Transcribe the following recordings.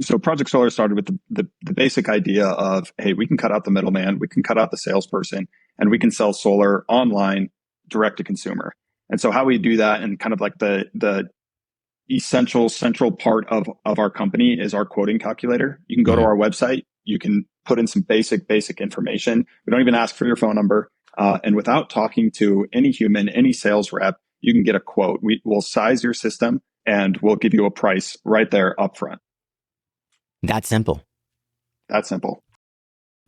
So Project Solar started with the basic idea of, hey, we can cut out the middleman, we can cut out the salesperson, and we can sell solar online direct to consumer. And so how we do that, and kind of like the essential central part of our company, is our quoting calculator. You can go to our website, you can put in some basic information. We don't even ask for your phone number. And without talking to any human, any sales rep, you can get a quote. We'll size your system and we'll give you a price right there upfront. That simple. That simple.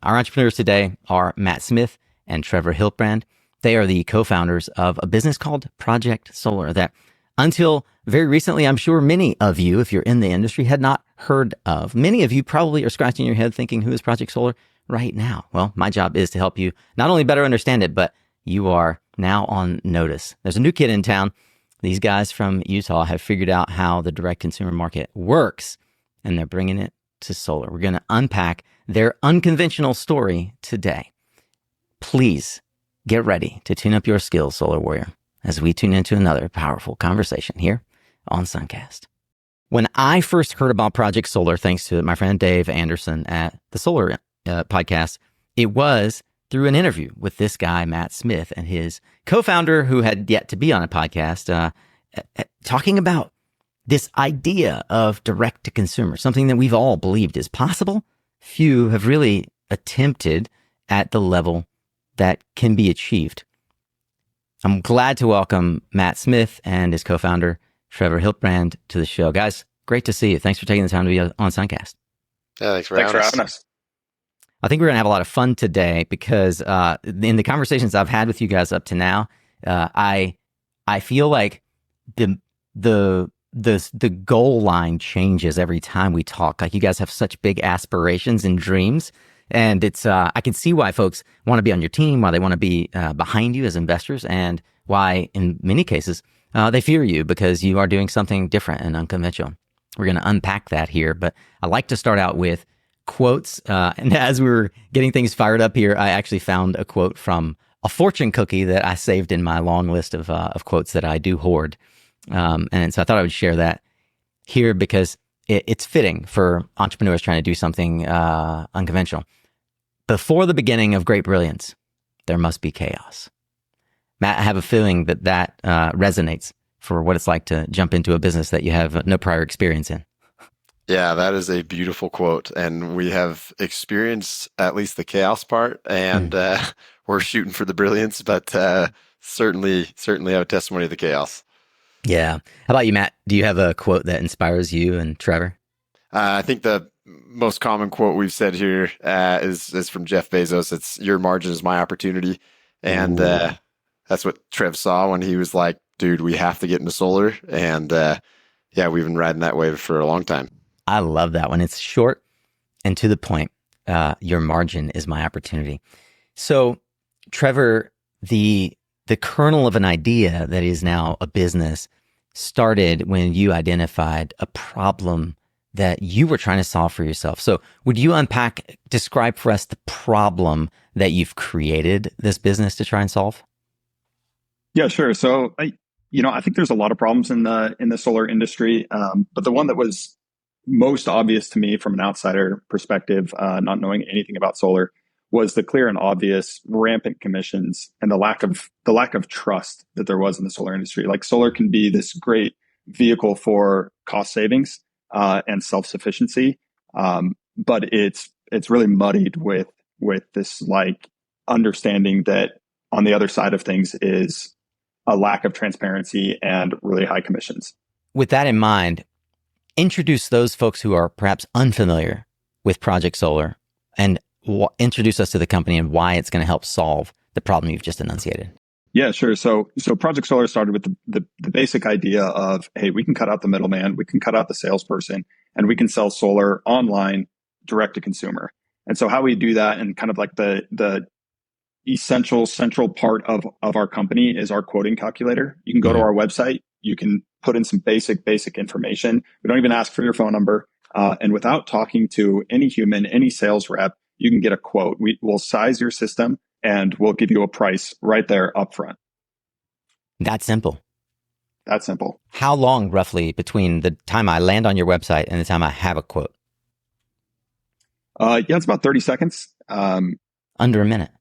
Our entrepreneurs today are Matt Smith and Trevor Hiltbrand. They are the co-founders of a business called Project Solar that, until very recently, I'm sure many of you, if you're in the industry, had not heard of. Many of you probably are scratching your head thinking, who is Project Solar right now? Well, my job is to help you not only better understand it, but you are now on notice. There's a new kid in town. These guys from Utah have figured out how the direct consumer market works, and they're bringing it to solar. We're going to unpack their unconventional story today. Please get ready to tune up your skills, Solar Warrior, as we tune into another powerful conversation here on SunCast. When I first heard about Project Solar, thanks to my friend Dave Anderson at the Solar podcast, it was through an interview with this guy, Matt Smith, and his co-founder, who had yet to be on a podcast, talking about this idea of direct to consumer, something that we've all believed is possible. Few have really attempted at the level that can be achieved. I'm glad to welcome Matt Smith and his co-founder, Trevor Hiltbrand, to the show. Guys, great to see you. Thanks for taking the time to be on SunCast. Yeah, thanks for having us. I think we're going to have a lot of fun today because in the conversations I've had with you guys up to now, I feel like the goal line changes every time we talk. Like, you guys have such big aspirations and dreams. And it's I can see why folks want to be on your team, why they want to be behind you as investors, and why in many cases they fear you because you are doing something different and unconventional. We're going to unpack that here, but I like to start out with quotes. And as we were getting things fired up here, I actually found a quote from a fortune cookie that I saved in my long list of quotes that I do hoard. And so I thought I would share that here because it's fitting for entrepreneurs trying to do something unconventional. Before the beginning of great brilliance, there must be chaos. Matt, I have a feeling that resonates for what it's like to jump into a business that you have no prior experience in. Yeah, that is a beautiful quote. And we have experienced at least the chaos part, and we're shooting for the brilliance, but certainly have a testimony of the chaos. Yeah. How about you, Matt? Do you have a quote that inspires you and Trevor? I think the most common quote we've said here is from Jeff Bezos. It's, "Your margin is my opportunity." And that's what Trev saw when he was like, dude, we have to get into solar. And yeah, we've been riding that wave for a long time. I love that one. It's short and to the point. Your margin is my opportunity. So, Trevor, the kernel of an idea that is now a business started when you identified a problem that you were trying to solve for yourself. So would you describe for us the problem that you've created this business to try and solve? Yeah, sure. So I think there's a lot of problems in the solar industry, but the one that was most obvious to me from an outsider perspective, not knowing anything about solar, was the clear and obvious rampant commissions and the lack of trust that there was in the solar industry. Like, solar can be this great vehicle for cost savings and self-sufficiency, but it's really muddied with this like understanding that on the other side of things is a lack of transparency and really high commissions. With that in mind, introduce those folks who are perhaps unfamiliar with Project Solar and introduce us to the company and why it's going to help solve the problem you've just enunciated. Yeah, sure. So Project Solar started with the basic idea of, hey, we can cut out the middleman, we can cut out the salesperson, and we can sell solar online direct to consumer. And so how we do that, and kind of like the essential central part of our company, is our quoting calculator. You can go to our website, you can put in some basic information. We don't even ask for your phone number. And without talking to any human, any sales rep, you can get a quote. We'll size your system and we'll give you a price right there upfront. That simple. That simple. How long roughly between the time I land on your website and the time I have a quote? Yeah, it's about 30 seconds. Under a minute.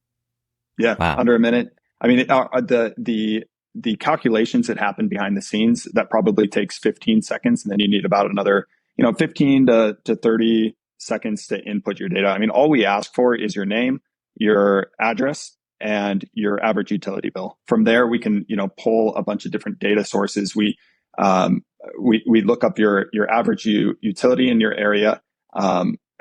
Yeah, Wow. under a minute. I mean, the calculations that happen behind the scenes, that probably takes 15 seconds, and then you need about another, 15 to 30 seconds to input your data. I mean, all we ask for is your name, your address, and your average utility bill. From there, we can, pull a bunch of different data sources. We look up your average utility in your area.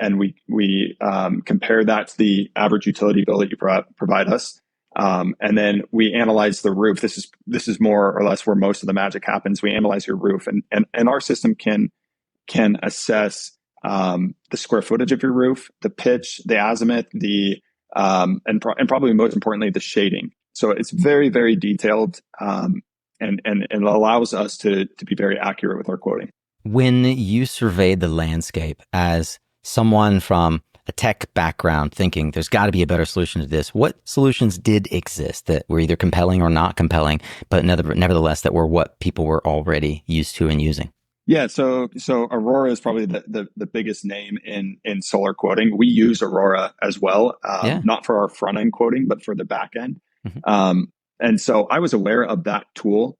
And we compare that to the average utility bill that you provide us. And then we analyze the roof. This is more or less where most of the magic happens. We analyze your roof, and our system can assess the square footage of your roof, the pitch, the azimuth, and probably most importantly, the shading. So it's very, very detailed, and it allows us to be very accurate with our quoting. When you surveyed the landscape as someone from a tech background thinking there's got to be a better solution to this, what solutions did exist that were either compelling or not compelling, but nevertheless that were what people were already used to and using? Yeah, so Aurora is probably the biggest name in solar quoting. We use Aurora as well, Yeah. not for our front end quoting, but for the back end. Mm-hmm. And so I was aware of that tool,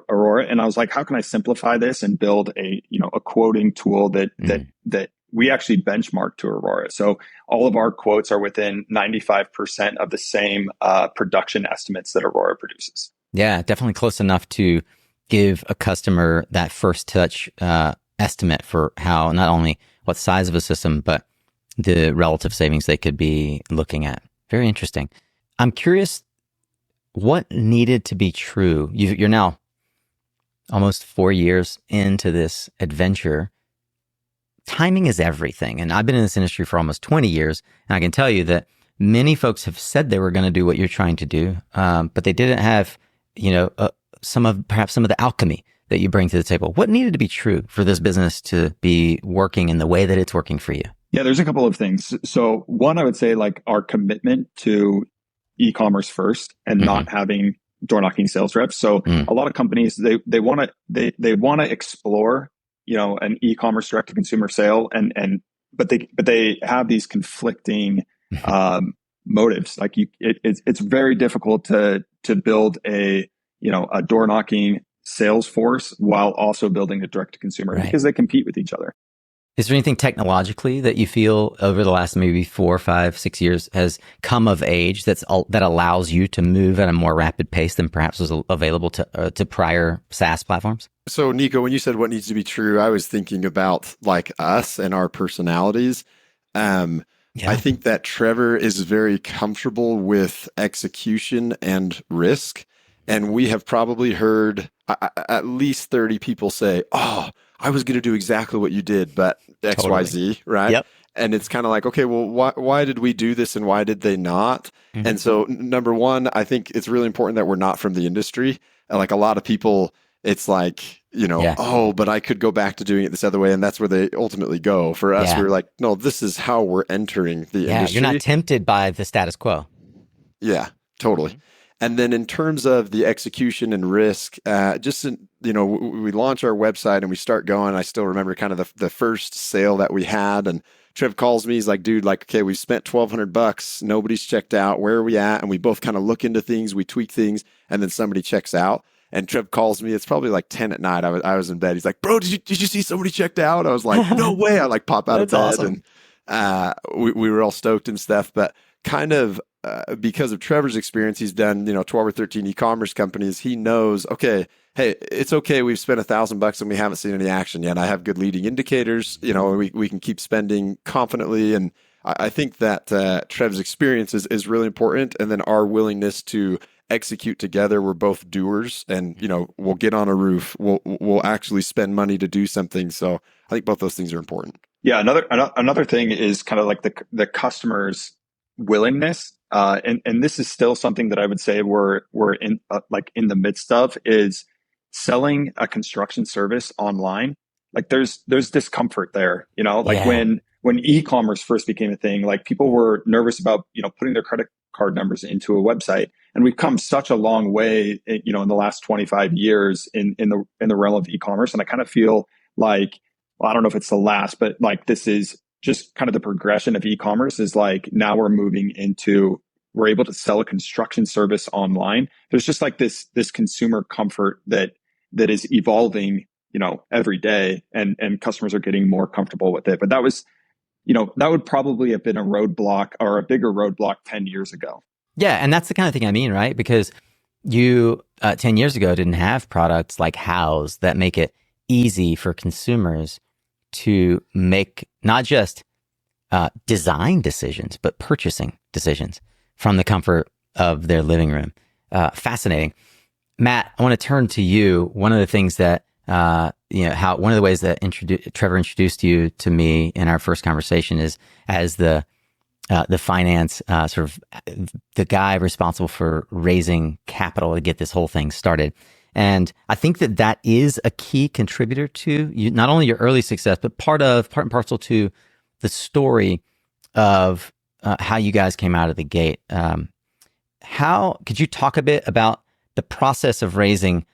Aurora, and I was like, how can I simplify this and build a quoting tool that we actually benchmark to Aurora. So all of our quotes are within 95% of the same production estimates that Aurora produces. Yeah, definitely close enough to give a customer that first touch estimate for how not only what size of a system, but the relative savings they could be looking at. Very interesting. I'm curious what needed to be true. You're now almost 4 years into this adventure. Timing is everything. And I've been in this industry for almost 20 years. And I can tell you that many folks have said they were going to do what you're trying to do, but they didn't have, perhaps some of the alchemy that you bring to the table. What needed to be true for this business to be working in the way that it's working for you? Yeah, there's a couple of things. So one, I would say like our commitment to e-commerce first and not having door knocking sales reps. So a lot of companies, they want to explore, an e-commerce direct to consumer sale but they have these conflicting motives. Like it's very difficult to build a door knocking sales force while also building a direct to consumer, right? Because they compete with each other. Is there anything technologically that you feel over the last maybe 4, 5, 6 years has come of age that allows you to move at a more rapid pace than perhaps was available to prior SaaS platforms? So Nico, when you said what needs to be true, I was thinking about like us and our personalities. I think that Trevor is very comfortable with execution and risk. And we have probably heard at least 30 people say, oh, I was going to do exactly what you did, but X, Y, Z, right? Yep. And it's kind of like, okay, well, why did we do this and why did they not? Mm-hmm. And so number one, I think it's really important that we're not from the industry. And like a lot of people, it's like, oh, but I could go back to doing it this other way. And that's where they ultimately go. For us, we're like, no, this is how we're entering the industry. You're not tempted by the status quo. Yeah, totally. Mm-hmm. And then in terms of the execution and risk, we launch our website and we start going. I still remember kind of the first sale that we had, and Trev calls me. He's like, dude, okay, we spent $1,200. Nobody's checked out. Where are we at? And we both kind of look into things, we tweak things, and then somebody checks out. And Trev calls me. It's probably like 10 at night. I was in bed. He's like, bro, did you see somebody checked out? I was like, no way. I like pop out of bed. Awesome. And we were all stoked and stuff, but kind of because of Trevor's experience, he's done 12 or 13 e-commerce companies. He knows, okay, hey, it's okay. We've spent $1,000 and we haven't seen any action yet. I have good leading indicators. We can keep spending confidently, and I think that Trev's experience is really important. And then our willingness to execute together. We're both doers, and we'll get on a roof. We'll actually spend money to do something. So I think both those things are important. Yeah, another thing is kind of like the customer's willingness, and this is still something that I would say we're in in the midst of, is selling a construction service online. Like there's discomfort there, when e-commerce first became a thing, like people were nervous about putting their credit card numbers into a website, and we've come such a long way in the last 25 years in the realm of e-commerce, and I kind of feel like, well, I don't know if it's the last, but like this is just kind of the progression of e-commerce is like now we're able to sell a construction service online. There's just like this consumer comfort that is evolving, every day, and customers are getting more comfortable with it. But that would probably have been a roadblock or a bigger roadblock 10 years ago. Yeah, and that's the kind of thing I mean, right? Because you 10 years ago didn't have products like House that make it easy for consumers to make not just design decisions, but purchasing decisions from the comfort of their living room. Fascinating. Matt, I want to turn to you. One of the things that, one of the ways that Trevor introduced you to me in our first conversation is as the finance, sort of the guy responsible for raising capital to get this whole thing started. And I think that is a key contributor to you, not only your early success, but part and parcel to the story of how you guys came out of the gate. How could you talk a bit about the process of raising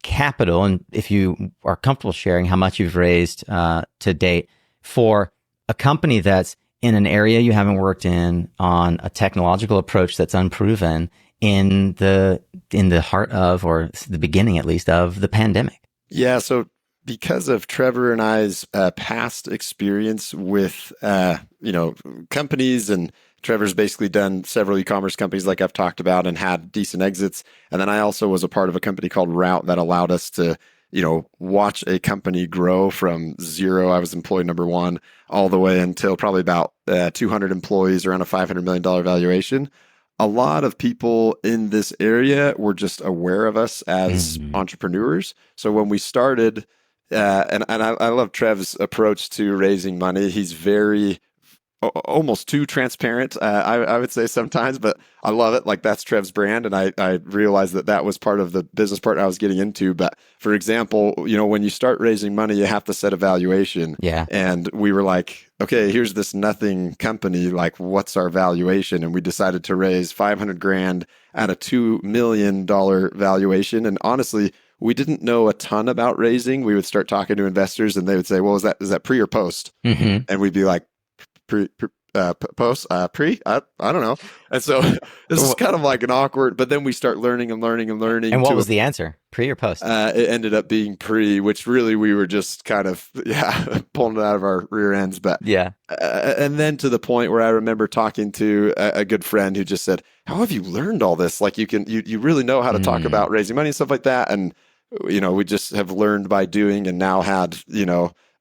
capital, and if you are comfortable sharing how much you've raised to date for a company that's in an area you haven't worked in, on a technological approach that's unproven in the heart of, or the beginning at least, of the pandemic? Yeah, so because of Trevor and I's past experience with companies, and Trevor's basically done several e-commerce companies like I've talked about and had decent exits. And then I also was a part of a company called Route that allowed us to, watch a company grow from zero. I was employee number one all the way until probably about 200 employees, around a $500 million valuation. A lot of people in this area were just aware of us as entrepreneurs. So when we started, and I love Trev's approach to raising money. He's very almost too transparent, I would say sometimes, but I love it. Like, that's Trev's brand. And I realized that was part of the business part I was getting into. But for example, when you start raising money, you have to set a valuation. Yeah. And we were like, okay, here's this nothing company. Like, what's our valuation? And we decided to raise $500,000 at a $2 million valuation. And honestly, we didn't know a ton about raising. We would start talking to investors and they would say, well, is that pre or post? Mm-hmm. And we'd be like, post, pre, I don't know. And so this is kind of like an awkward, but then we start learning. And what was the answer? Pre or post? It ended up being pre, which really we were just kind of, pulling it out of our rear ends. But yeah. And then to the point where I remember talking to a good friend who just said, how have you learned all this? Like, you really know how to talk about raising money and stuff like that. And, we just have learned by doing, and now had,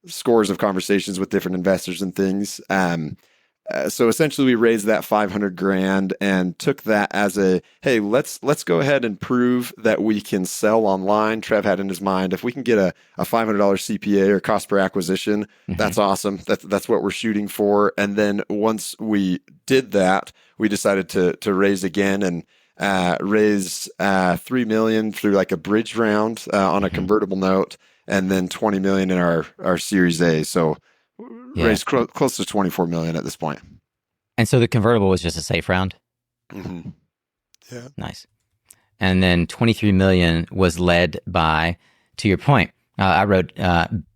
scores of conversations with different investors and things. So essentially we raised that $500,000 and took that as hey, let's go ahead and prove that we can sell online. Trev had in his mind, if we can get a $500 CPA, or cost per acquisition, that's awesome. That's what we're shooting for. And then once we did that, we decided to raise again and raise $3 million through like a bridge round on a convertible note, and then $20 million in our Series A. So raised close to $24 million at this point. And so the convertible was just a safe round? Mm-hmm. Yeah. Nice. And then $23 million was led by, to your point, I wrote,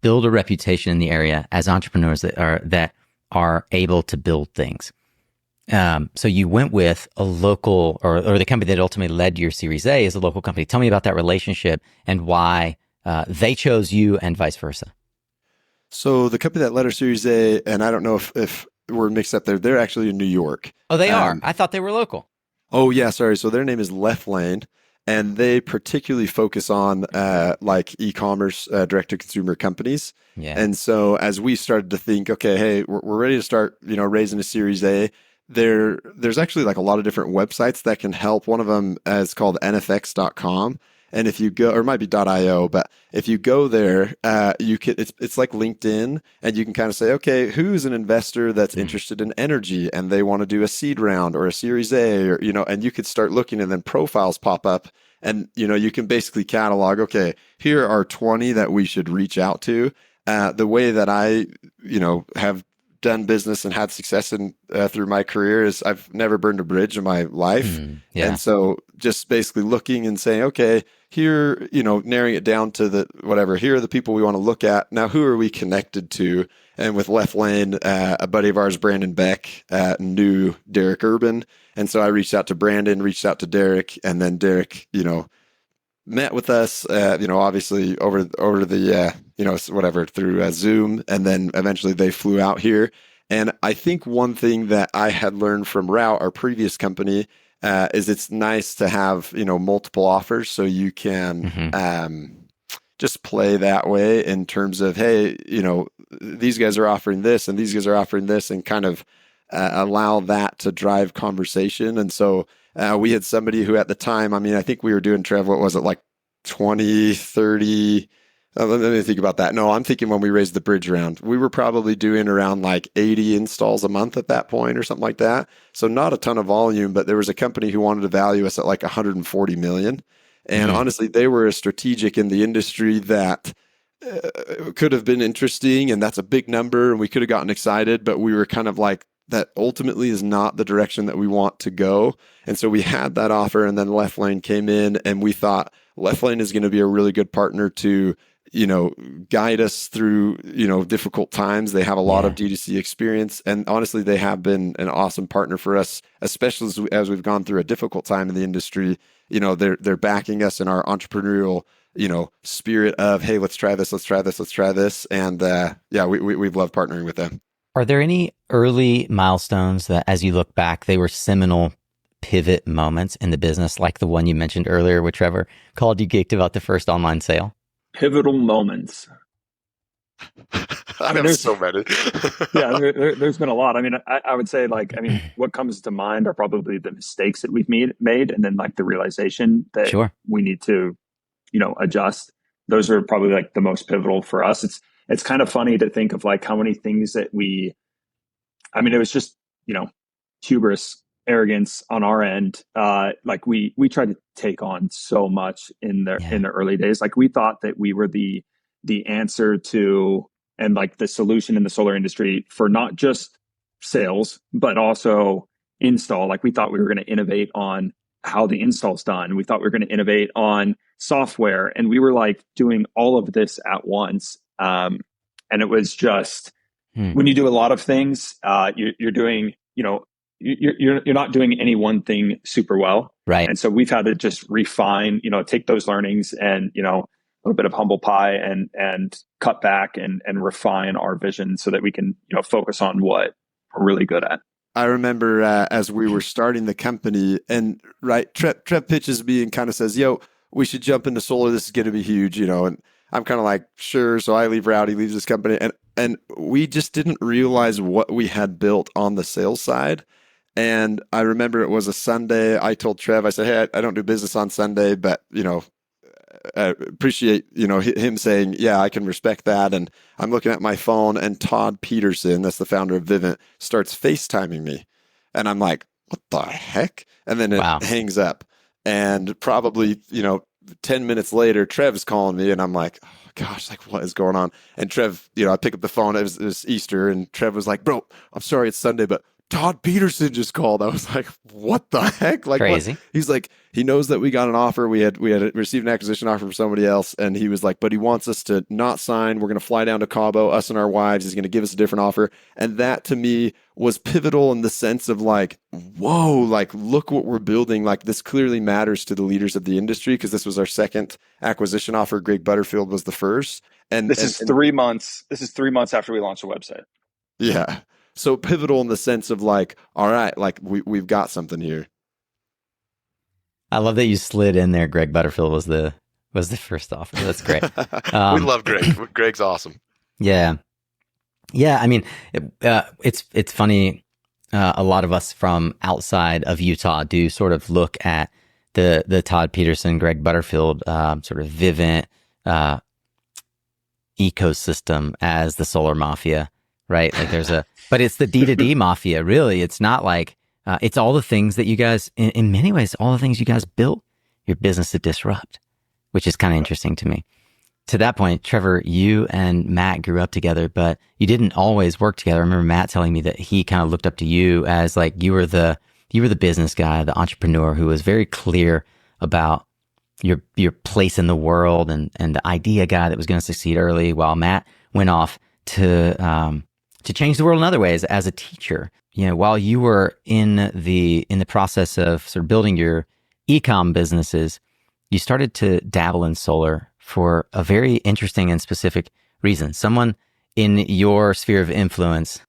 build a reputation in the area as entrepreneurs that are able to build things. So you went with a local, or the company that ultimately led your Series A is a local company. Tell me about that relationship and why they chose you and vice versa. So the company that led our Series A, and I don't know if we're mixed up there, they're actually in New York. Oh, they are? I thought they were local. Oh, yeah, sorry. So their name is Left Lane, and they particularly focus on like e-commerce, direct-to-consumer companies. Yeah. And so as we started to think, okay, hey, we're ready to start, raising a Series A, there's actually like a lot of different websites that can help. One of them is called nfx.com. And if you go, or it might be .io, but if you go there, you can, it's like LinkedIn, and you can kind of say, okay, who's an investor that's interested in energy and they want to do a seed round or a Series A, or, and you could start looking, and then profiles pop up, and, you can basically catalog, okay, here are 20 that we should reach out to. The way that I, have done business and had success in through my career is I've never burned a bridge in my life. Yeah. And so just basically looking and saying, okay, here, narrowing it down to here are the people we want to look at. Now, who are we connected to? And with Left Lane, a buddy of ours, Brandon Beck, knew Derek Urban. And so I reached out to Brandon, reached out to Derek, and then Derek, met with us, obviously over the, through Zoom. And then eventually they flew out here. And I think one thing that I had learned from Route, our previous company, is it's nice to have, multiple offers so you can just play that way in terms of, hey, these guys are offering this and these guys are offering this, and kind of allow that to drive conversation. And so we had somebody who at the time, I think we were doing, Trev, what was it, like 20, 30, let me think about that. No, I'm thinking when we raised the bridge round, we were probably doing around like 80 installs a month at that point or something like that. So not a ton of volume, but there was a company who wanted to value us at like 140 million. And honestly, they were a strategic in the industry that could have been interesting. And that's a big number. And we could have gotten excited, but we were kind of like, that ultimately is not the direction that we want to go. And so we had that offer, and then Left Lane came in, and we thought Left Lane is going to be a really good partner to, guide us through, difficult times. They have a lot of D2C experience. And honestly, they have been an awesome partner for us, especially as we've gone through a difficult time in the industry. They're backing us in our entrepreneurial, spirit of, hey, let's try this. And we've loved partnering with them. Are there any early milestones that, as you look back, they were seminal pivot moments in the business, like the one you mentioned earlier with Trevor, called you geeked about the first online sale? Pivotal moments. There's so many. There's been a lot. I would say, what comes to mind are probably the mistakes that we've made, and then like the realization that we need to, adjust. Those are probably like the most pivotal for us. It's kind of funny to think of like how many things that it was just, hubris, arrogance on our end. Like we tried to take on so much in the early days. Like we thought that we were the answer to, and like the solution in the solar industry for not just sales, but also install. Like we thought we were going to innovate on how the install's done. We thought we were going to innovate on software, and we were like doing all of this at once. And it was just, when you do a lot of things, you're doing, you're not doing any one thing super well. Right. And so we've had to just refine, take those learnings and, a little bit of humble pie and cut back and refine our vision so that we can, focus on what we're really good at. I remember as we were starting the company, and Trev pitches me and kind of says, yo, we should jump into solar. This is going to be huge, and I'm kind of like, sure. So I leave Route, he leaves this company. And we just didn't realize what we had built on the sales side. And I remember it was a Sunday. I told Trev, I said, hey, I don't do business on Sunday, but, I appreciate, him saying, yeah, I can respect that. And I'm looking at my phone, and Todd Peterson, that's the founder of Vivint, starts FaceTiming me. And I'm like, what the heck? And then it hangs up. And probably, 10 minutes later, Trev's calling me, and I'm like, oh, gosh, like what is going on? And Trev, I pick up the phone. It was Easter, and Trev was like, bro, I'm sorry it's Sunday, but Todd Peterson just called. I was like, what the heck? Like, crazy. What? He's like, he knows that we got an offer. We had received an acquisition offer from somebody else. And he was like, but he wants us to not sign. We're going to fly down to Cabo, us and our wives. He's going to give us a different offer. And that to me was pivotal in the sense of like, whoa, like, look what we're building. Like, this clearly matters to the leaders of the industry, because this was our second acquisition offer. Greg Butterfield was the first. And this is 3 months. This is 3 months after we launched the website. Yeah. So pivotal in the sense of like, all right, like we've got something here. I love that you slid in there. Greg Butterfield was the first offer. That's great. We love Greg. Greg's awesome. Yeah. It's funny. A lot of us from outside of Utah do sort of look at the Todd Peterson, Greg Butterfield sort of Vivint ecosystem as the solar mafia, right? Like but it's the D2D mafia, really. It's not like, it's all the things that you guys, in many ways, all the things you guys built your business to disrupt, which is kind of interesting to me. To that point, Trevor, you and Matt grew up together, but you didn't always work together. I remember Matt telling me that he kind of looked up to you as like, you were the you were the business guy, the entrepreneur who was very clear about your place in the world and the idea guy that was going to succeed early, while Matt went off to change the world in other ways as a teacher. While you were in the process of sort of building your e-com businesses, you started to dabble in solar for a very interesting and specific reason. Someone in your sphere of influence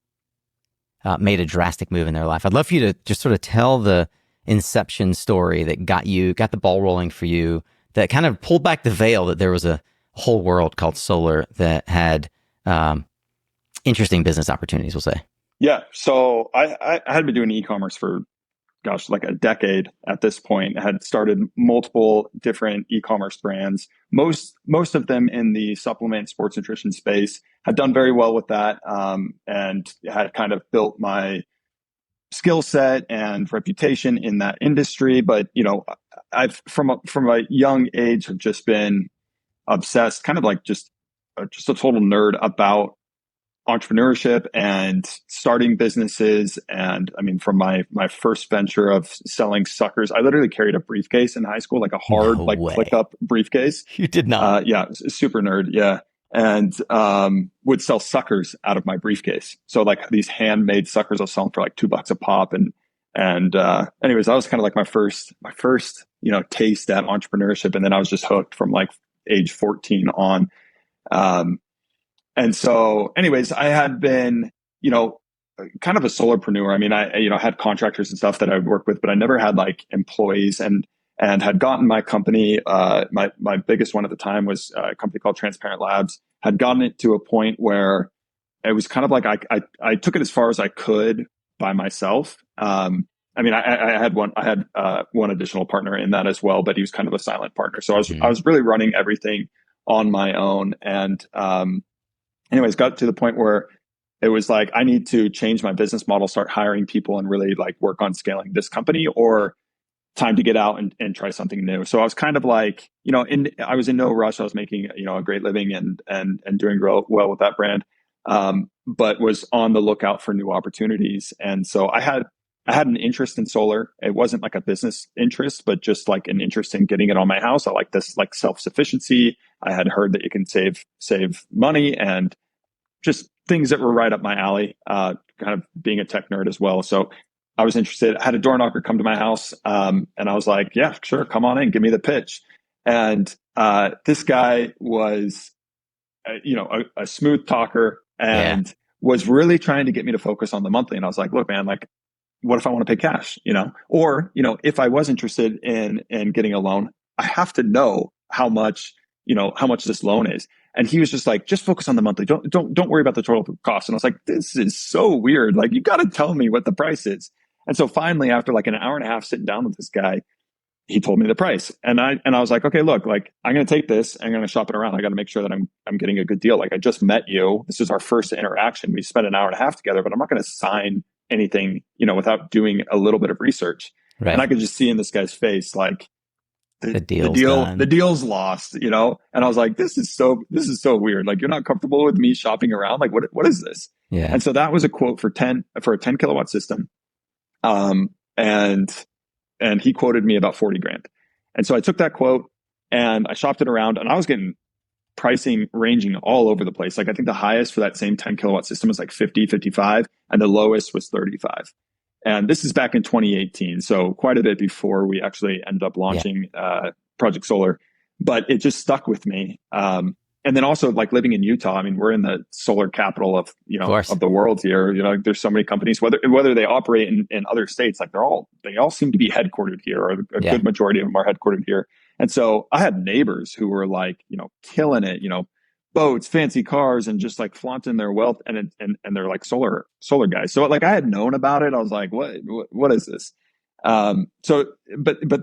made a drastic move in their life. I'd love for you to just sort of tell the inception story that got the ball rolling for you, that kind of pulled back the veil that there was a whole world called solar that had interesting business opportunities, we'll say. Yeah. So I had been doing e-commerce for, like a decade at this point. I had started multiple different e-commerce brands, most of them in the supplement sports nutrition space. Had done very well with that, and had kind of built my skill set and reputation in that industry. But I've from a young age have just been obsessed, kind of like just a total nerd about entrepreneurship and starting businesses. And I mean, from my first venture of selling suckers, I literally carried a briefcase in high school, like a hard, click up briefcase. You did not. Yeah, super nerd. Yeah. And would sell suckers out of my briefcase. So like these handmade suckers, I was selling for like $2 a pop. And anyways, that was kind of like my first taste at entrepreneurship. And then I was just hooked from like age 14 on. And so anyways, I had been, kind of a solopreneur. I mean, I had contractors and stuff that I would work with, but I never had like employees, and had gotten my company, my biggest one at the time was a company called Transparent Labs, had gotten it to a point where it was kind of like, I took it as far as I could by myself. I mean, I had one additional partner in that as well, but he was kind of a silent partner. So I was really running everything on my own. And, anyways, got to the point where it was like, I need to change my business model, start hiring people, and really like work on scaling this company, or time to get out and try something new. So I was kind of like, I was in no rush. I was making, a great living and doing well with that brand. But was on the lookout for new opportunities. And so I had an interest in solar. It wasn't like a business interest, but just like an interest in getting it on my house. I like this like self-sufficiency. I had heard that you can save money, and just things that were right up my alley, kind of being a tech nerd as well. So I was interested. I had a door knocker come to my house, and I was like, yeah, sure, come on in, give me the pitch. And this guy was, a smooth talker, and was really trying to get me to focus on the monthly. And I was like, look, man, like, what if I want to pay cash, or, if I was interested in getting a loan, I have to know how much this loan is. And he was just like, just focus on the monthly. Don't worry about the total cost. And I was like, this is so weird. Like, you got to tell me what the price is. And so finally, after like an hour and a half sitting down with this guy, he told me the price. And I was like, okay, look, like, I'm going to take this. I'm going to shop it around. I got to make sure that I'm getting a good deal. Like, I just met you. This is our first interaction. We spent an hour and a half together, but I'm not going to sign anything, without doing a little bit of research. Right. And I could just see in this guy's face, like, the deal's lost, and I was like, this is so weird. Like, you're not comfortable with me shopping around. Like, what is this? Yeah. And so that was a quote for a 10 kilowatt system. And he quoted me about 40 grand. And so I took that quote and I shopped it around, and I was getting pricing ranging all over the place. Like, I think the highest for that same 10 kilowatt system was like 50, 55, and the lowest was 35. And this is back in 2018. So quite a bit before we actually ended up launching Project Solar, but it just stuck with me. And then also, like, living in Utah, I mean, we're in the solar capital of the world here. There's so many companies, whether they operate in other states, like they all seem to be headquartered here, or a good majority of them are headquartered here. And so I had neighbors who were like, killing it, boats, fancy cars, and just like flaunting their wealth, and they're like solar guys. So like, I had known about it. I was like, what is this? But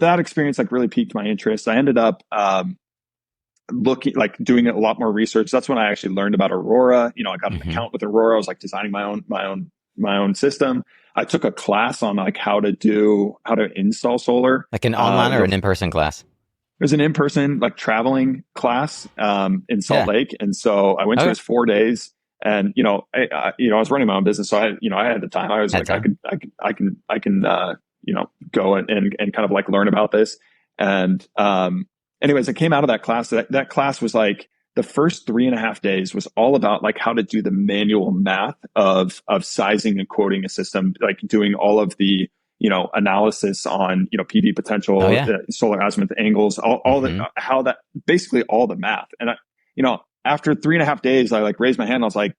that experience like really piqued my interest. I ended up doing a lot more research. That's when I actually learned about Aurora. I got an account with Aurora. I was like designing my own system. I took a class on like how to install solar, like an online or an in-person class. It was an in-person, like, traveling class in Salt Lake, and so I went to this 4 days. And I was running my own business, so I had the time. I was like, I can go and kind of like learn about this. And anyways, I came out of that class. That class was like the first 3.5 days was all about like how to do the manual math of sizing and quoting a system, like doing all of the analysis on PV potential, Oh yeah. solar azimuth angles, all Mm-hmm. the how that basically all the math. And after 3.5 days, I like raised my hand. I was like,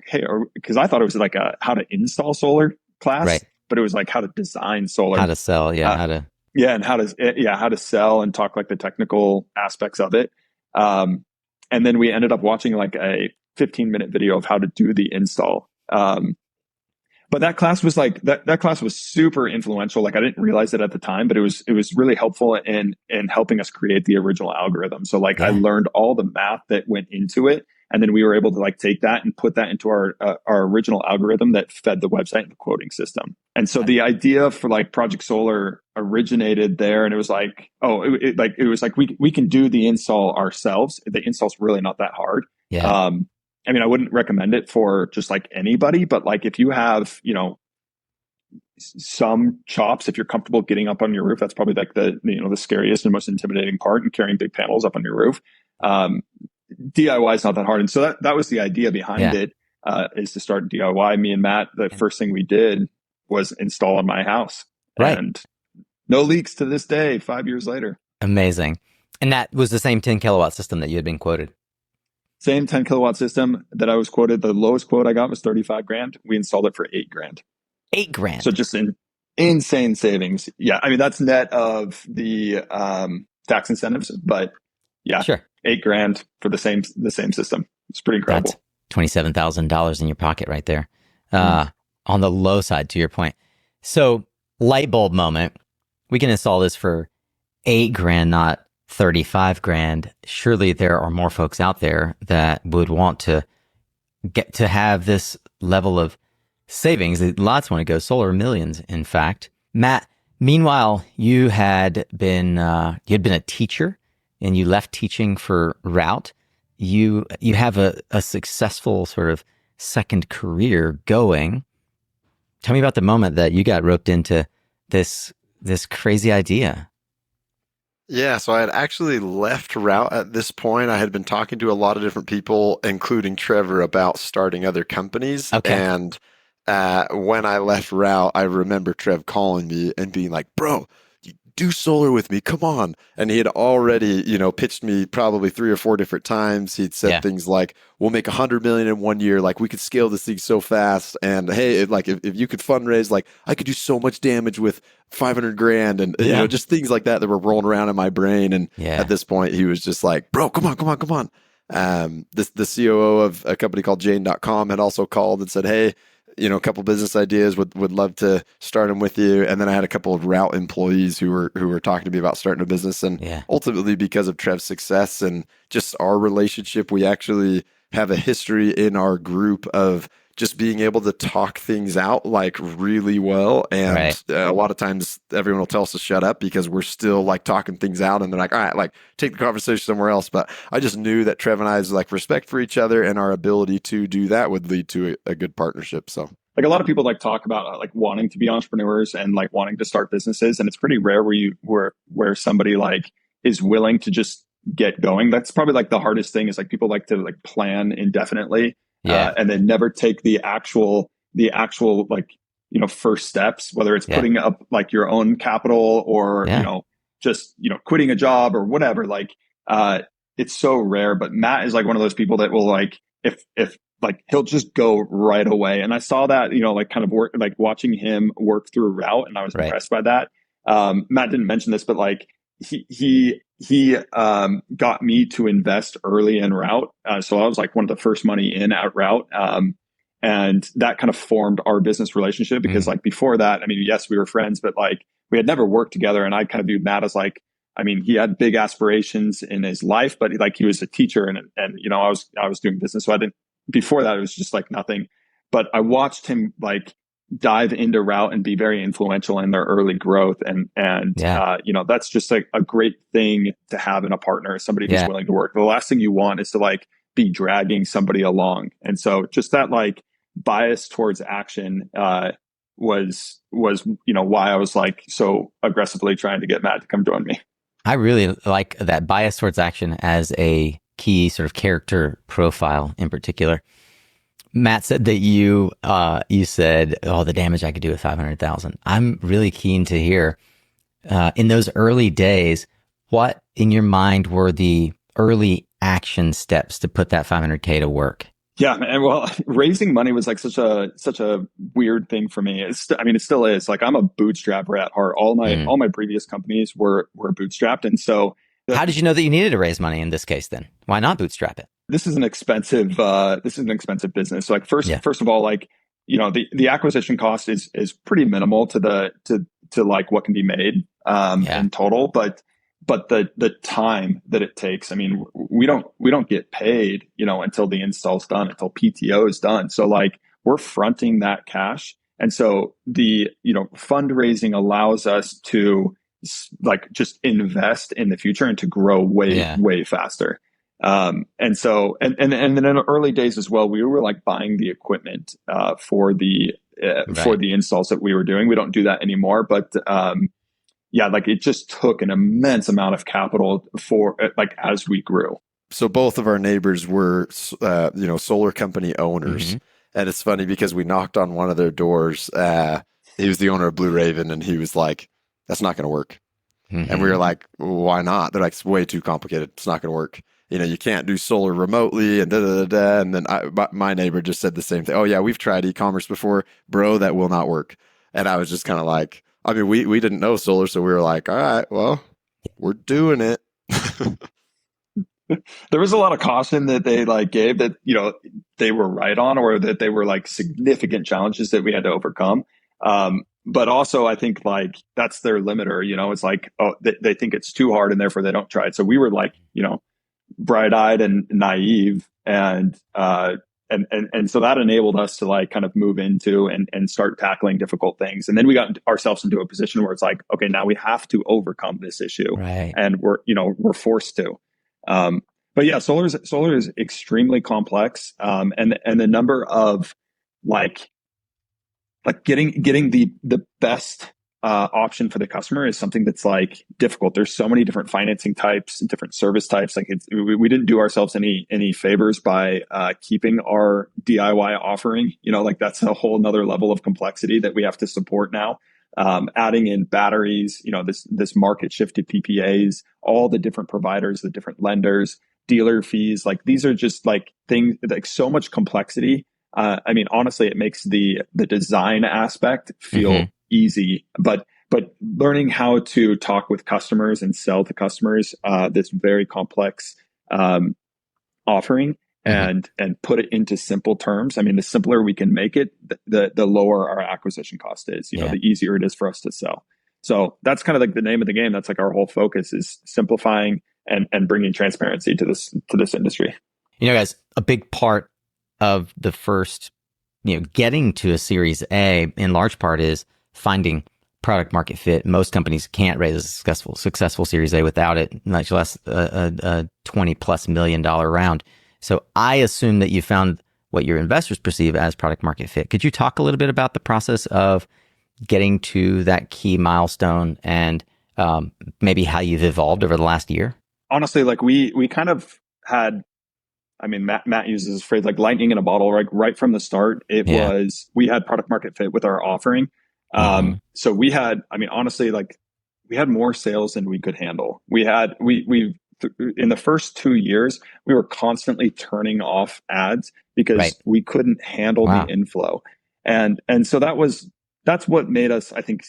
hey, because I thought it was like a how to install solar class, Right. but it was like how to design solar. How to sell. Yeah. Uh, How to. yeah, and how to sell and talk like the technical aspects of it. And then we ended up watching like a 15-minute video of how to do the install. But that class was like that class was super influential. Like I didn't realize it at the time, but it was really helpful in helping us create the original algorithm. So like I Yeah. learned all the math that went into it, and then we were able to like take that and put that into our original algorithm that fed the website and the quoting system. And so the idea for like Project Solar originated there, and it was like, it was like we can do the install ourselves. The install's really not that hard. Yeah. I mean, I wouldn't recommend it for just like anybody, but like if you have, some chops, if you're comfortable getting up on your roof, that's probably like the scariest and most intimidating part, and carrying big panels up on your roof. DIY is not that hard. And so that was the idea behind Yeah. it, is to start DIY. Me and Matt, the first thing we did was install in my house, Right. and no leaks to this day, 5 years later. Amazing. And that was the same 10 kilowatt system that you had been quoted. Same 10 kilowatt system that I was quoted. The lowest quote I got was 35 grand. We installed it for 8 grand. 8 grand. So just insane savings. Yeah. I mean, that's net of the tax incentives, but yeah, Sure. 8 grand for the same system. It's pretty incredible. That's $27,000 in your pocket right there. On the low side, to your point. So light bulb moment, we can install this for 8 grand, not 35 grand. Surely there are more folks out there that would want to get to have this level of savings. Lots want to go solar, millions, in fact. Matt, meanwhile, you had been a teacher, and you left teaching for Route. You have a successful sort of second career going. Tell me about the moment that you got roped into this crazy idea. Yeah, so I had actually left Route at this point. I had been talking to a lot of different people, including Trevor, about starting other companies. Okay. And when I left Route, I remember Trev calling me and being like, bro, you do solar with me, come on. And he had already, pitched me probably 3 or 4 different times. He'd said things like, we'll make 100 million in 1 year. Like we could scale this thing so fast. And hey, if you could fundraise, like I could do so much damage with 500 grand and just things like that were rolling around in my brain. And at this point he was just like, bro, come on. The COO of a company called Jane.com had also called and said, hey, a couple business ideas, would love to start them with you. And then I had a couple of Route employees who were talking to me about starting a business. And ultimately, because of Trev's success and just our relationship, we actually have a history in our group of just being able to talk things out like really well. And a lot of times everyone will tell us to shut up because we're still like talking things out, and they're like, all right, like take the conversation somewhere else. But I just knew that Trev and I's like respect for each other and our ability to do that would lead to a good partnership. So like a lot of people like talk about like wanting to be entrepreneurs and like wanting to start businesses. And it's pretty rare where somebody like is willing to just get going. That's probably like the hardest thing, is like people like to like plan indefinitely. And then never take the actual like, first steps, whether it's putting up like your own capital or, just, quitting a job or whatever. Like, it's so rare, but Matt is like one of those people that will like, if like, he'll just go right away. And I saw that, like kind of work, like watching him work through Route, and I was impressed by that. Matt didn't mention this, but like he got me to invest early in Route. So I was like one of the first money in at Route. And that kind of formed our business relationship, because like before that, I mean, yes, we were friends, but like we had never worked together. And I kind of viewed Matt as like, I mean, he had big aspirations in his life, but like he was a teacher, and I was doing business. So before that, it was just like nothing. But I watched him like dive into Route and be very influential in their early growth. And that's just like a great thing to have in a partner, somebody who's willing to work. The last thing you want is to like be dragging somebody along. And so just that like bias towards action, was why I was like so aggressively trying to get Matt to come join me. I really like that bias towards action as a key sort of character profile in particular. Matt said that you said, "Oh, the damage I could do with 500,000." I'm really keen to hear in those early days, what in your mind were the early action steps to put that 500K to work? Yeah, and well, raising money was like such a weird thing for me. It still is. Like I'm a bootstrapper at heart. All my previous companies were bootstrapped, and so how did you know that you needed to raise money in this case? Then why not bootstrap it? This is an expensive business. So like first of all, like the acquisition cost is pretty minimal to like what can be made in total, but the time that it takes, I mean, we don't get paid, until the install's done, until PTO is done. So like we're fronting that cash. And so the, fundraising allows us to like just invest in the future and to grow way faster. And so, and then in the early days as well, we were like buying the equipment, for the installs that we were doing. We don't do that anymore, but, yeah, like it just took an immense amount of capital for like as we grew. So both of our neighbors were, solar company owners. Mm-hmm. And it's funny because we knocked on one of their doors. He was the owner of Blue Raven, and he was like, "That's not going to work." Mm-hmm. And we were like, "Why not?" They're like, "It's way too complicated. It's not going to work. You can't do solar remotely," and da-da-da-da. And then my neighbor just said the same thing. "Oh yeah, we've tried e-commerce before, bro. That will not work." And I was just kind of like, I mean, we didn't know solar, so we were like, all right, well, we're doing it. There was a lot of caution that they like gave that, they were right on, or that they were like significant challenges that we had to overcome. But also I think like that's their limiter, it's like, oh, they think it's too hard and therefore they don't try it. So we were like, bright-eyed and naive, and so that enabled us to like kind of move into and start tackling difficult things. And then we got ourselves into a position where it's like, okay, now we have to overcome this issue, right? And we're forced to. But yeah, solar is extremely complex, and the number of like getting the best option for the customer is something that's like difficult. There's so many different financing types and different service types. Like we didn't do ourselves any favors by keeping our DIY offering. Like that's a whole nother level of complexity that we have to support now. Adding in batteries, this market shifted PPAs, all the different providers, the different lenders, dealer fees. Like these are just like things, like so much complexity. I mean, honestly, it makes the design aspect feel easy, but learning how to talk with customers and sell to customers this very complex offering and put it into simple terms. I mean, the simpler we can make it, the lower our acquisition cost is. The easier it is for us to sell. So that's kind of like the name of the game. That's like our whole focus is simplifying and bringing transparency to this industry. Guys, a big part of the first, getting to a Series A in large part is finding product market fit. Most companies can't raise a successful Series A without it, much less a $20+ million round. So I assume that you found what your investors perceive as product market fit. Could you talk a little bit about the process of getting to that key milestone and maybe how you've evolved over the last year? Honestly, like we kind of had, I mean, Matt uses this phrase like lightning in a bottle, right from the start. We had product market fit with our offering. So we had, I mean, honestly, like we had more sales than we could handle. We in the first 2 years, we were constantly turning off ads because we couldn't handle the inflow. And so that's what made us, I think,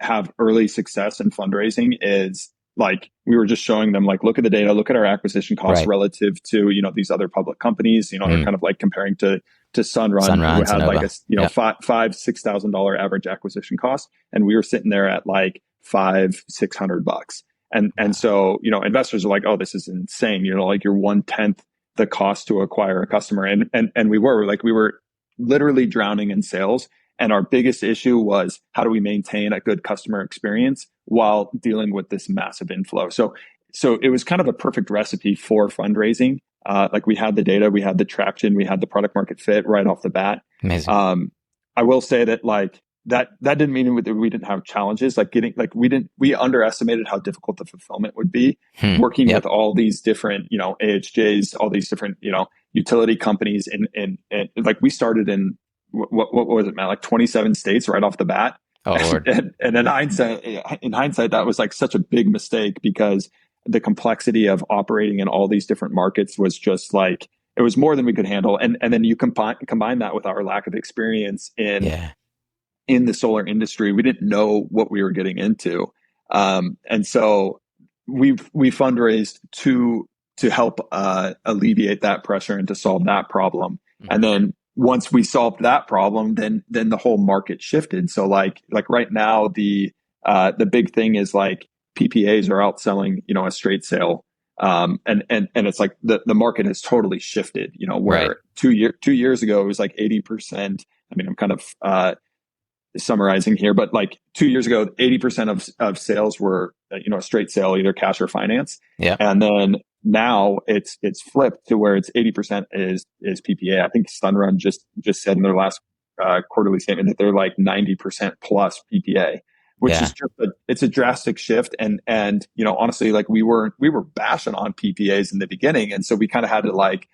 have early success in fundraising is like, we were just showing them like, look at the data, look at our acquisition costs relative to, these other public companies, they're kind of like comparing to Sunrun, who had like a, $5,000-$6,000 average acquisition cost. And we were sitting there at like $500-$600. And so, investors are like, oh, this is insane. Like you're 1/10 the cost to acquire a customer. And we were literally drowning in sales. And our biggest issue was how do we maintain a good customer experience while dealing with this massive inflow? So it was kind of a perfect recipe for fundraising. Like we had the data, we had the traction, we had the product market fit right off the bat. Amazing. I will say that like that didn't mean that we didn't have challenges. Like we underestimated how difficult the fulfillment would be working with Yep. all these different, AHJs, all these different, utility companies. And like we started in what was it, man? Like 27 states right off the bat. Oh Lord. And in hindsight, that was like such a big mistake because the complexity of operating in all these different markets was just like, it was more than we could handle. And then you combine that with our lack of experience in the solar industry. We didn't know what we were getting into. And so we fundraised to help alleviate that pressure and to solve that problem. Mm-hmm. And then once we solved that problem, then the whole market shifted. So like right now, the big thing is like PPAs are outselling, a straight sale. And it's like the market has totally shifted, where right. 2 years ago, it was like 80%. I mean, I'm kind of, summarizing here, but like 2 years ago, 80% of sales were, a straight sale, either cash or finance. Yeah. And then now it's flipped to where it's 80% is PPA. I think Sunrun just said in their last quarterly statement that they're like 90% plus PPA, which is just it's a drastic shift. And honestly, like we were bashing on PPAs in the beginning. And so we kind of had to like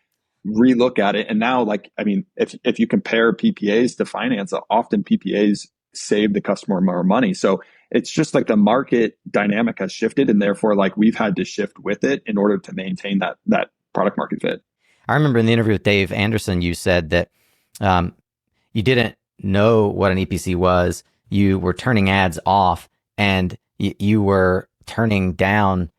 relook at it. And now, like, I mean, if you compare PPAs to finance, often PPAs save the customer more money. So it's just like the market dynamic has shifted, and therefore like we've had to shift with it in order to maintain that product market fit. I remember in the interview with Dave Anderson, you said that you didn't know what an EPC was. You were turning ads off, and you were turning down,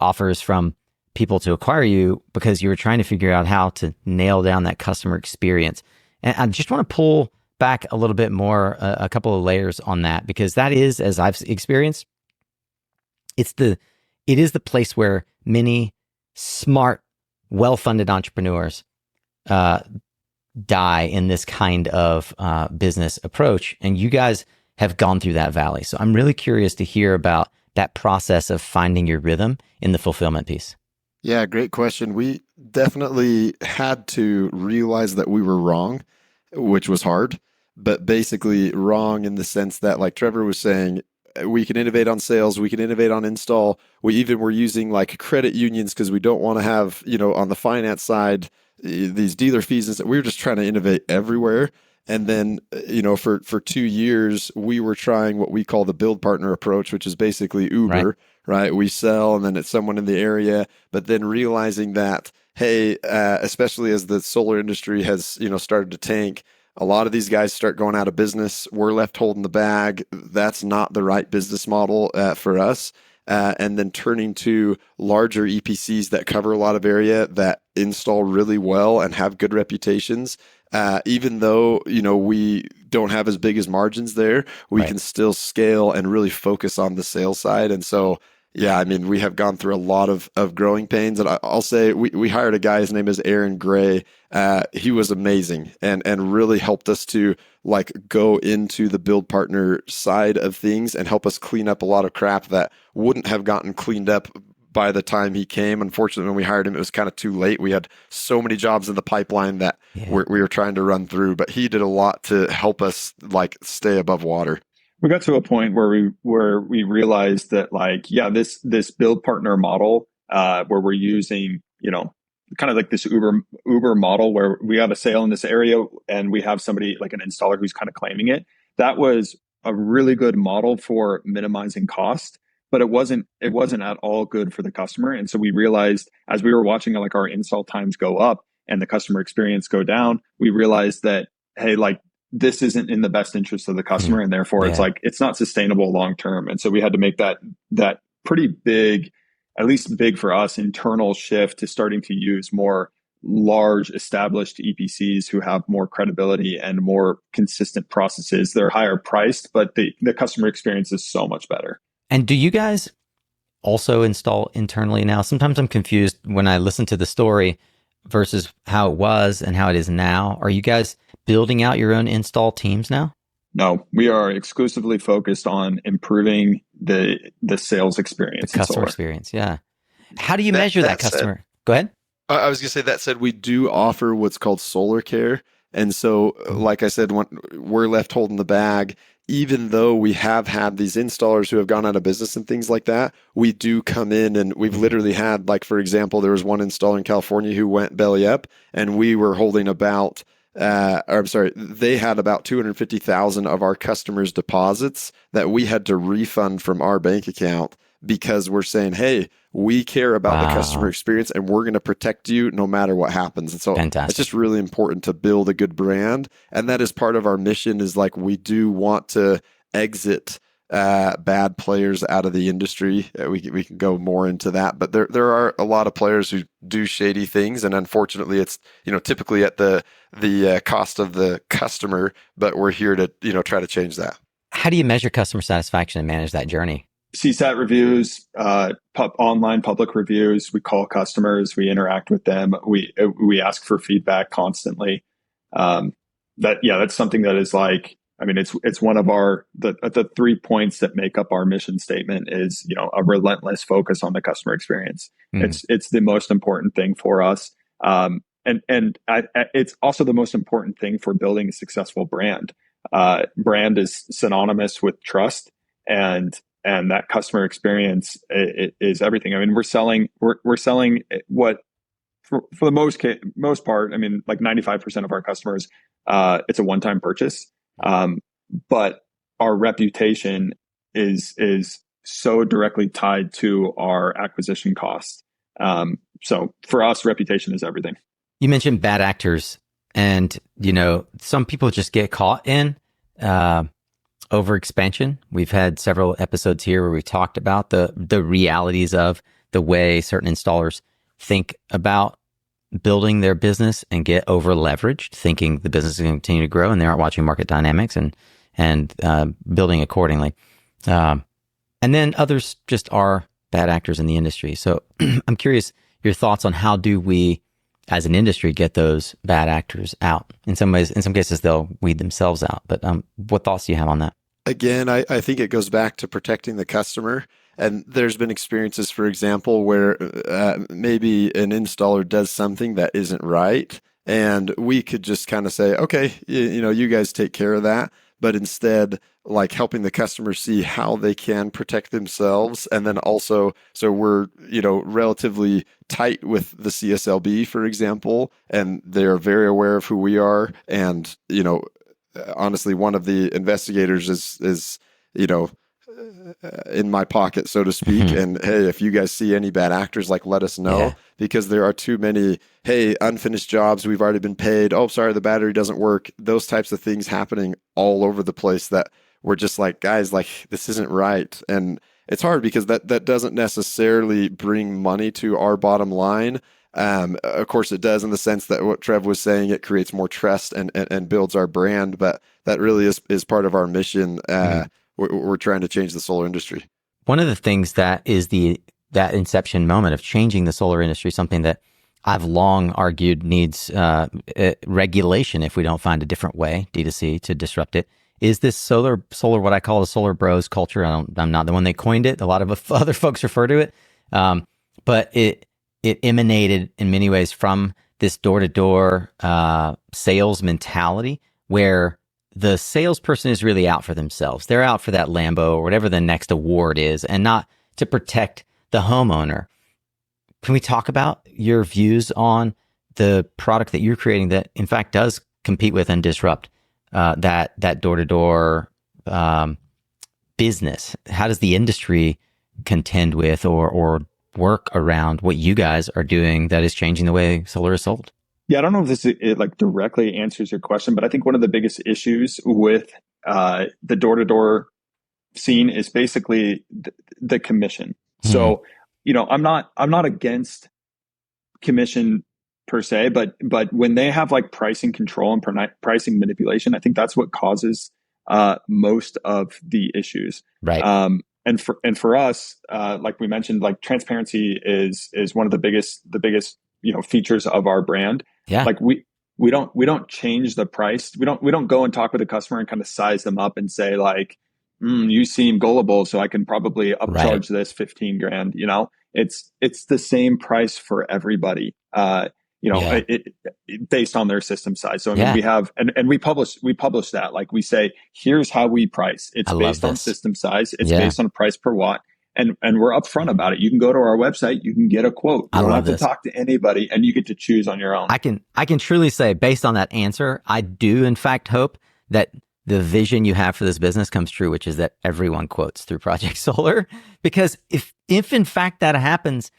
offers from people to acquire you because you were trying to figure out how to nail down that customer experience. And I just want to pull back a little bit more, a couple of layers on that, because that is, as I've experienced, it is the place where many smart, well-funded entrepreneurs die in this kind of business approach. And you guys have gone through that valley. So I'm really curious to hear about that process of finding your rhythm in the fulfillment piece. Yeah, great question. We definitely had to realize that we were wrong, which was hard, but basically wrong in the sense that, like Trevor was saying, we can innovate on sales, we can innovate on install. We even were using like credit unions because we don't want to have, on the finance side, these dealer fees. And so we were just trying to innovate everywhere. And then, for 2 years, we were trying what we call the build partner approach, which is basically Uber, right? We sell and then it's someone in the area, but then realizing that, hey, especially as the solar industry has, started to tank, a lot of these guys start going out of business. We're left holding the bag. That's not the right business model for us. And then turning to larger EPCs that cover a lot of area, that install really well and have good reputations. Even though, we don't have as big as margins there, we can still scale and really focus on the sales side. And so, yeah, I mean, we have gone through a lot of growing pains. And I'll say we hired a guy, his name is Aaron Gray. He was amazing and really helped us to like go into the build partner side of things and help us clean up a lot of crap that wouldn't have gotten cleaned up by the time he came. Unfortunately, when we hired him, it was kind of too late. We had so many jobs in the pipeline that we were trying to run through, but he did a lot to help us like stay above water. We got to a point where we realized that like, yeah, this build partner model, where we're using, kind of like this Uber model where we have a sale in this area and we have somebody like an installer who's kind of claiming it. That was a really good model for minimizing cost, but it wasn't at all good for the customer. And so we realized as we were watching like our install times go up and the customer experience go down, we realized that, hey, like this isn't in the best interest of the customer. And therefore it's like, it's not sustainable long-term. And so we had to make that pretty big, at least big for us, internal shift to starting to use more large established EPCs who have more credibility and more consistent processes. They're higher priced, but the customer experience is so much better. And do you guys also install internally now? Sometimes I'm confused when I listen to the story versus how it was and how it is now. Are you guys building out your own install teams now? No, we are exclusively focused on improving the sales experience. The customer experience, yeah. How do you measure that customer? Go ahead. I was going to say, that said, we do offer what's called solar care. And so, like I said, when we're left holding the bag, even though we have had these installers who have gone out of business and things like that, we do come in and we've literally had, like, for example, there was one installer in California who went belly up, and we were holding about, or I'm sorry, they had about 250,000 of our customers' deposits that we had to refund from our bank account because we're saying, hey, we care about the customer experience and we're going to protect you no matter what happens. And so Fantastic. it's just really important to build a good brand. And that is part of our mission, is like, we do want to exit bad players out of the industry. We can go more into that, but there are a lot of players who do shady things, and unfortunately, it's typically at the cost of the customer. But we're here to try to change that. How do you measure customer satisfaction and manage that journey? CSAT reviews, online public reviews. We call customers, we interact with them, we ask for feedback constantly. That's something that is like, I mean, it's one of the 3 points that make up our mission statement is, a relentless focus on the customer experience. It's the most important thing for us. It's also the most important thing for building a successful brand. Brand is synonymous with trust, and that customer experience is everything. I mean, we're selling what, for the most part, I mean, like 95% of our customers, it's a one-time purchase. But our reputation is so directly tied to our acquisition cost. So for us, reputation is everything. You mentioned bad actors, and some people just get caught in over expansion. We've had several episodes here where we talked about the realities of the way certain installers think about building their business and get over leveraged, thinking the business is going to continue to grow, and they aren't watching market dynamics and building accordingly. And then others just are bad actors in the industry. So I'm curious your thoughts on how do we, as an industry, get those bad actors out? In some cases, they'll weed themselves out. But what thoughts do you have on that? Again, I think it goes back to protecting the customer. And there's been experiences, for example, where maybe an installer does something that isn't right, and we could just kind of say, okay, you guys take care of that. But instead, like, helping the customer see how they can protect themselves. And then also, so we're, relatively tight with the CSLB, for example, and they're very aware of who we are. And, honestly, one of the investigators is in my pocket, so to speak. And hey, if you guys see any bad actors, like, let us know, because there are too many, hey, unfinished jobs, we've already been paid. Oh, sorry, the battery doesn't work. Those types of things happening all over the place that we're just like, guys, like, this isn't right. And it's hard because that doesn't necessarily bring money to our bottom line. Of course it does, in the sense that what Trev was saying, it creates more trust and builds our brand, but that really is part of our mission. We're trying to change the solar industry. One of the things that is that inception moment of changing the solar industry, something that I've long argued needs regulation if we don't find a different way, D2C, to disrupt it, is this solar, what I call the solar bros culture. I'm not the one that coined it. A lot of other folks refer to it. But it emanated in many ways from this door-to-door sales mentality, where the salesperson is really out for themselves. They're out for that Lambo or whatever the next award is, and not to protect the homeowner. Can we talk about your views on the product that you're creating that, in fact, does compete with and disrupt that door-to-door business? How does the industry contend with or work around what you guys are doing that is changing the way solar is sold? Yeah, I don't know if it like directly answers your question, but I think one of the biggest issues with the door-to-door scene is basically the commission. So, I'm not against commission per se, but when they have like pricing control and pricing manipulation, I think that's what causes most of the issues. Right. And for us, like we mentioned, like, transparency is one of the biggest features of our brand. Yeah. Like, we don't change the price. We don't go and talk with the customer and kind of size them up and say, like, you seem gullible, so I can probably upcharge this $15,000. It's the same price for everybody. Yeah. based on their system size. So I mean, Yeah. we have and we publish that. Like we say, here's how we price. I It's love based on this. system size. It's Yeah. based on price per watt. And we're upfront about it. You can go to our website, you can get a quote. I You don't love have to this. talk to anybody, and you get to choose on your own. I can truly say, based on that answer, I do in fact hope that the vision you have for this business comes true, which is that everyone quotes through Project Solar. Because if in fact that happens,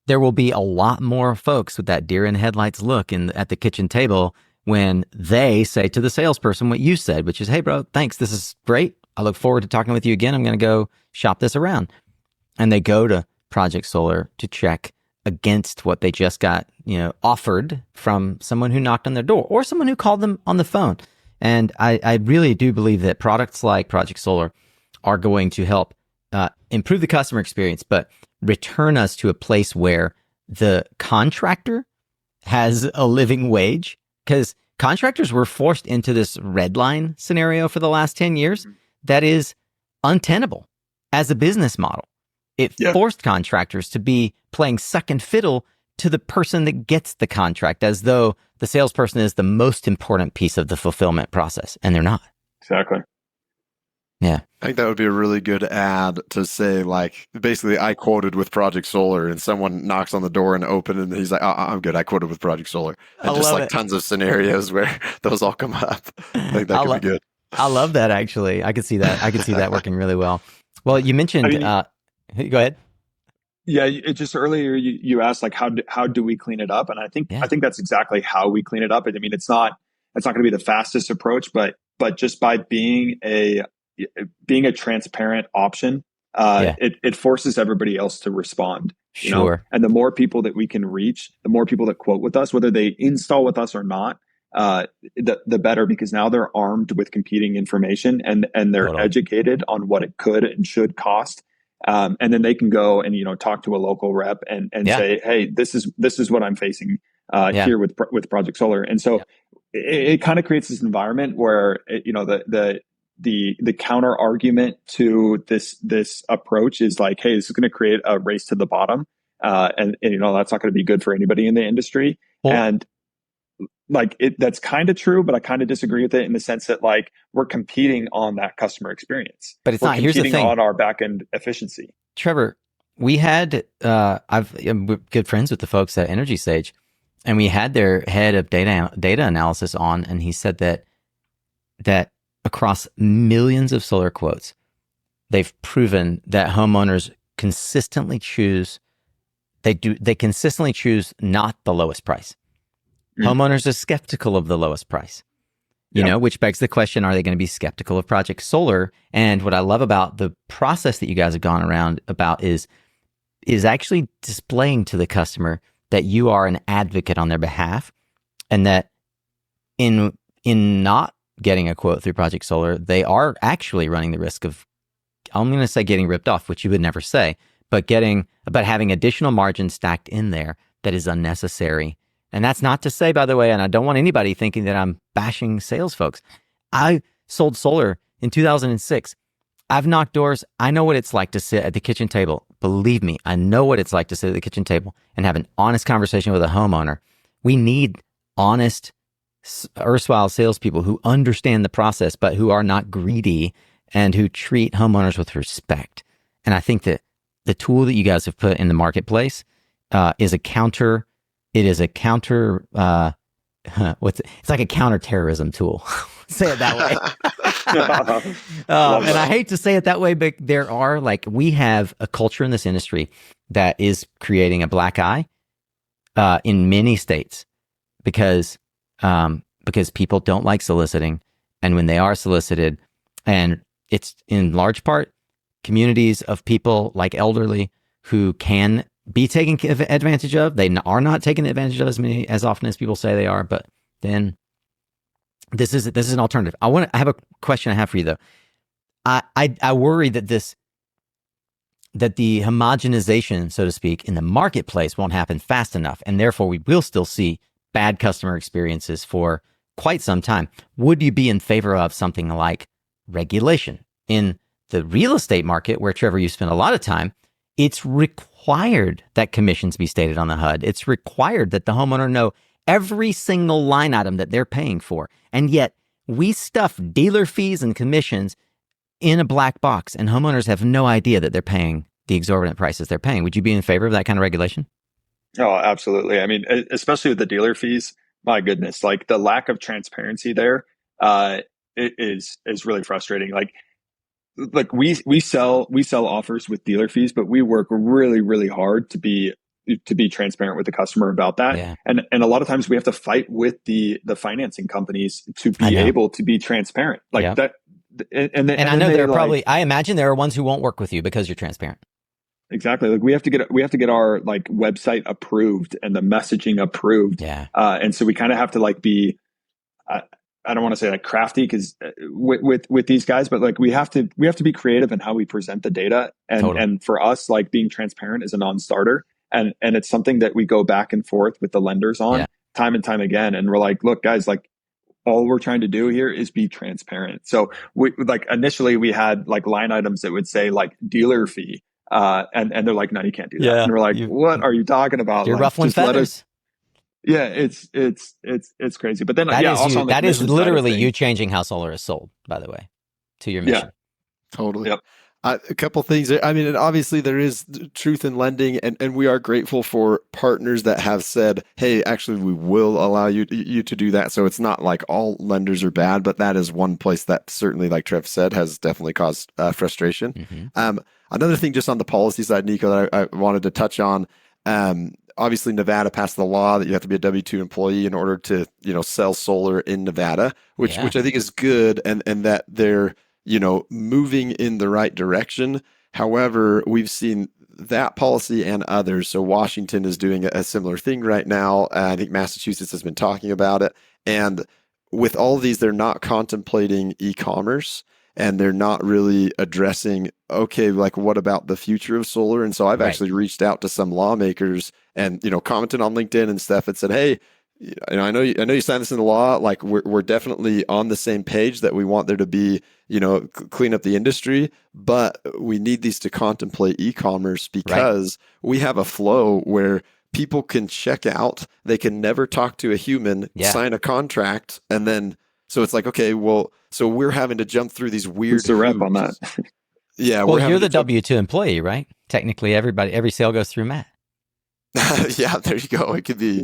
there will be a lot more folks with that deer in headlights look at the kitchen table when they say to the salesperson what you said, which is, "Hey, bro, thanks. This is great. I look forward to talking with you again. I'm going to go shop this around." And they go to Project Solar to check against what they just got, offered from someone who knocked on their door or someone who called them on the phone. And I really do believe that products like Project Solar are going to help improve the customer experience, but return us to a place where the contractor has a living wage, because contractors were forced into this red line scenario for the last 10 years that is untenable as a business model. It forced contractors to be playing second fiddle to the person that gets the contract, as though the salesperson is the most important piece of the fulfillment process, and they're not. Exactly. Yeah. I think that would be a really good ad to say, like, basically, I quoted with Project Solar, and someone knocks on the door and open, and he's like, I'm good. I quoted with Project Solar. And I just love like it. tons of scenarios where those all come up. I think that could be good. I love that, actually. I could see that working really well. Well, you mentioned, go ahead. Yeah, it just earlier you asked like how do we clean it up, and I think that's exactly how we clean it up. I mean, it's not going to be the fastest approach, but just by being a transparent option, it forces everybody else to respond. Sure. And the more people that we can reach, the more people that quote with us, whether they install with us or not, the better, because now they're armed with competing information and they're educated on what it could and should cost. And then they can go and talk to a local rep and say, hey, this is what I'm facing here with Project Solar. And so it kind of creates this environment where the counter argument to this approach is like, hey, this is going to create a race to the bottom, and that's not going to be good for anybody in the industry. And like that's kind of true, but I kind of disagree with it in the sense that like we're competing on that customer experience, but it's we're not. Here's the competing thing on our back end efficiency. Trevor, we had I'm good friends with the folks at Energy Sage, and we had their head of data analysis on, and he said that across millions of solar quotes, they've proven that homeowners consistently choose not the lowest price. Homeowners are skeptical of the lowest price, which begs the question, are they going to be skeptical of Project Solar? And what I love about the process that you guys have gone around about is actually displaying to the customer that you are an advocate on their behalf, and that in not getting a quote through Project Solar, they are actually running the risk of, I'm going to say getting ripped off, which you would never say, but having additional margin stacked in there that is unnecessary. And that's not to say, by the way, and I don't want anybody thinking that I'm bashing sales folks. I sold solar in 2006. I've knocked doors. I know what it's like to sit at the kitchen table. Believe me, I know what it's like to sit at the kitchen table and have an honest conversation with a homeowner. We need honest, erstwhile salespeople who understand the process, but who are not greedy and who treat homeowners with respect. And I think that the tool that you guys have put in the marketplace is a counter. It is a counter. It's like a counterterrorism tool. Say it that way. And I hate to say it that way, but we have a culture in this industry that is creating a black eye in many states because people don't like soliciting, and when they are solicited, and it's in large part communities of people like elderly who can be taken advantage of. They are not taken advantage of as often as people say they are, but then this is an alternative. I have a question I have for you though. I worry that the homogenization, so to speak, in the marketplace won't happen fast enough, and therefore we will still see bad customer experiences for quite some time. Would you be in favor of something like regulation? In the real estate market, where Trevor, you spend a lot of time, it's required that commissions be stated on the HUD. It's required that the homeowner know every single line item that they're paying for. And yet we stuff dealer fees and commissions in a black box, and homeowners have no idea that they're paying the exorbitant prices they're paying. Would you be in favor of that kind of regulation? Oh, absolutely. I mean, especially with the dealer fees, my goodness, like the lack of transparency there, it is really frustrating. Like we sell offers with dealer fees, but we work really, really hard to be transparent with the customer about that. Yeah. And a lot of times we have to fight with the financing companies to be able to be transparent. Like Yep. that. And I know there are probably, I imagine there are ones who won't work with you because you're transparent. Exactly. Like we have to get our like website approved and the messaging approved. Yeah. And so we kind of have to like be, I don't want to say like crafty because with these guys, but like we have to be creative in how we present the data. And for us, like being transparent is a non-starter. And it's something that we go back and forth with the lenders on time and time again. And we're like, look, guys, like all we're trying to do here is be transparent. So we like initially we had like line items that would say like dealer fee. And they're like, no, you can't do that. And we're like, what are you talking about? You're like, ruffling feathers. Yeah, it's crazy. But then that is literally you changing how solar is sold, by the way, to your mission. Yeah, totally. Yep. A couple things. I mean, and obviously there is truth in lending, and we are grateful for partners that have said, "Hey, actually, we will allow you to do that." So it's not like all lenders are bad, but that is one place that certainly, like Trev said, has definitely caused frustration. Mm-hmm. Another thing, just on the policy side, Nico, that I wanted to touch on. Obviously, Nevada passed the law that you have to be a W-2 employee in order to, sell solar in Nevada, which I think is good, and that they're moving in the right direction. However, we've seen that policy and others. So Washington is doing a similar thing right now. I think Massachusetts has been talking about it. And with all of these, they're not contemplating e-commerce, and they're not really addressing, okay, like what about the future of solar? And so I've actually reached out to some lawmakers and, commented on LinkedIn and stuff and said, hey, I know you signed this into law. Like we're definitely on the same page that we want there to be, clean up the industry, but we need these to contemplate e-commerce because we have a flow where people can check out, they can never talk to a human, sign a contract, and then so it's like, okay, well, so we're having to jump through these weird. Who's the rep on that? Yeah, well, you're the W-2 employee, right? Technically, every sale goes through Matt. Yeah, there you go. It could be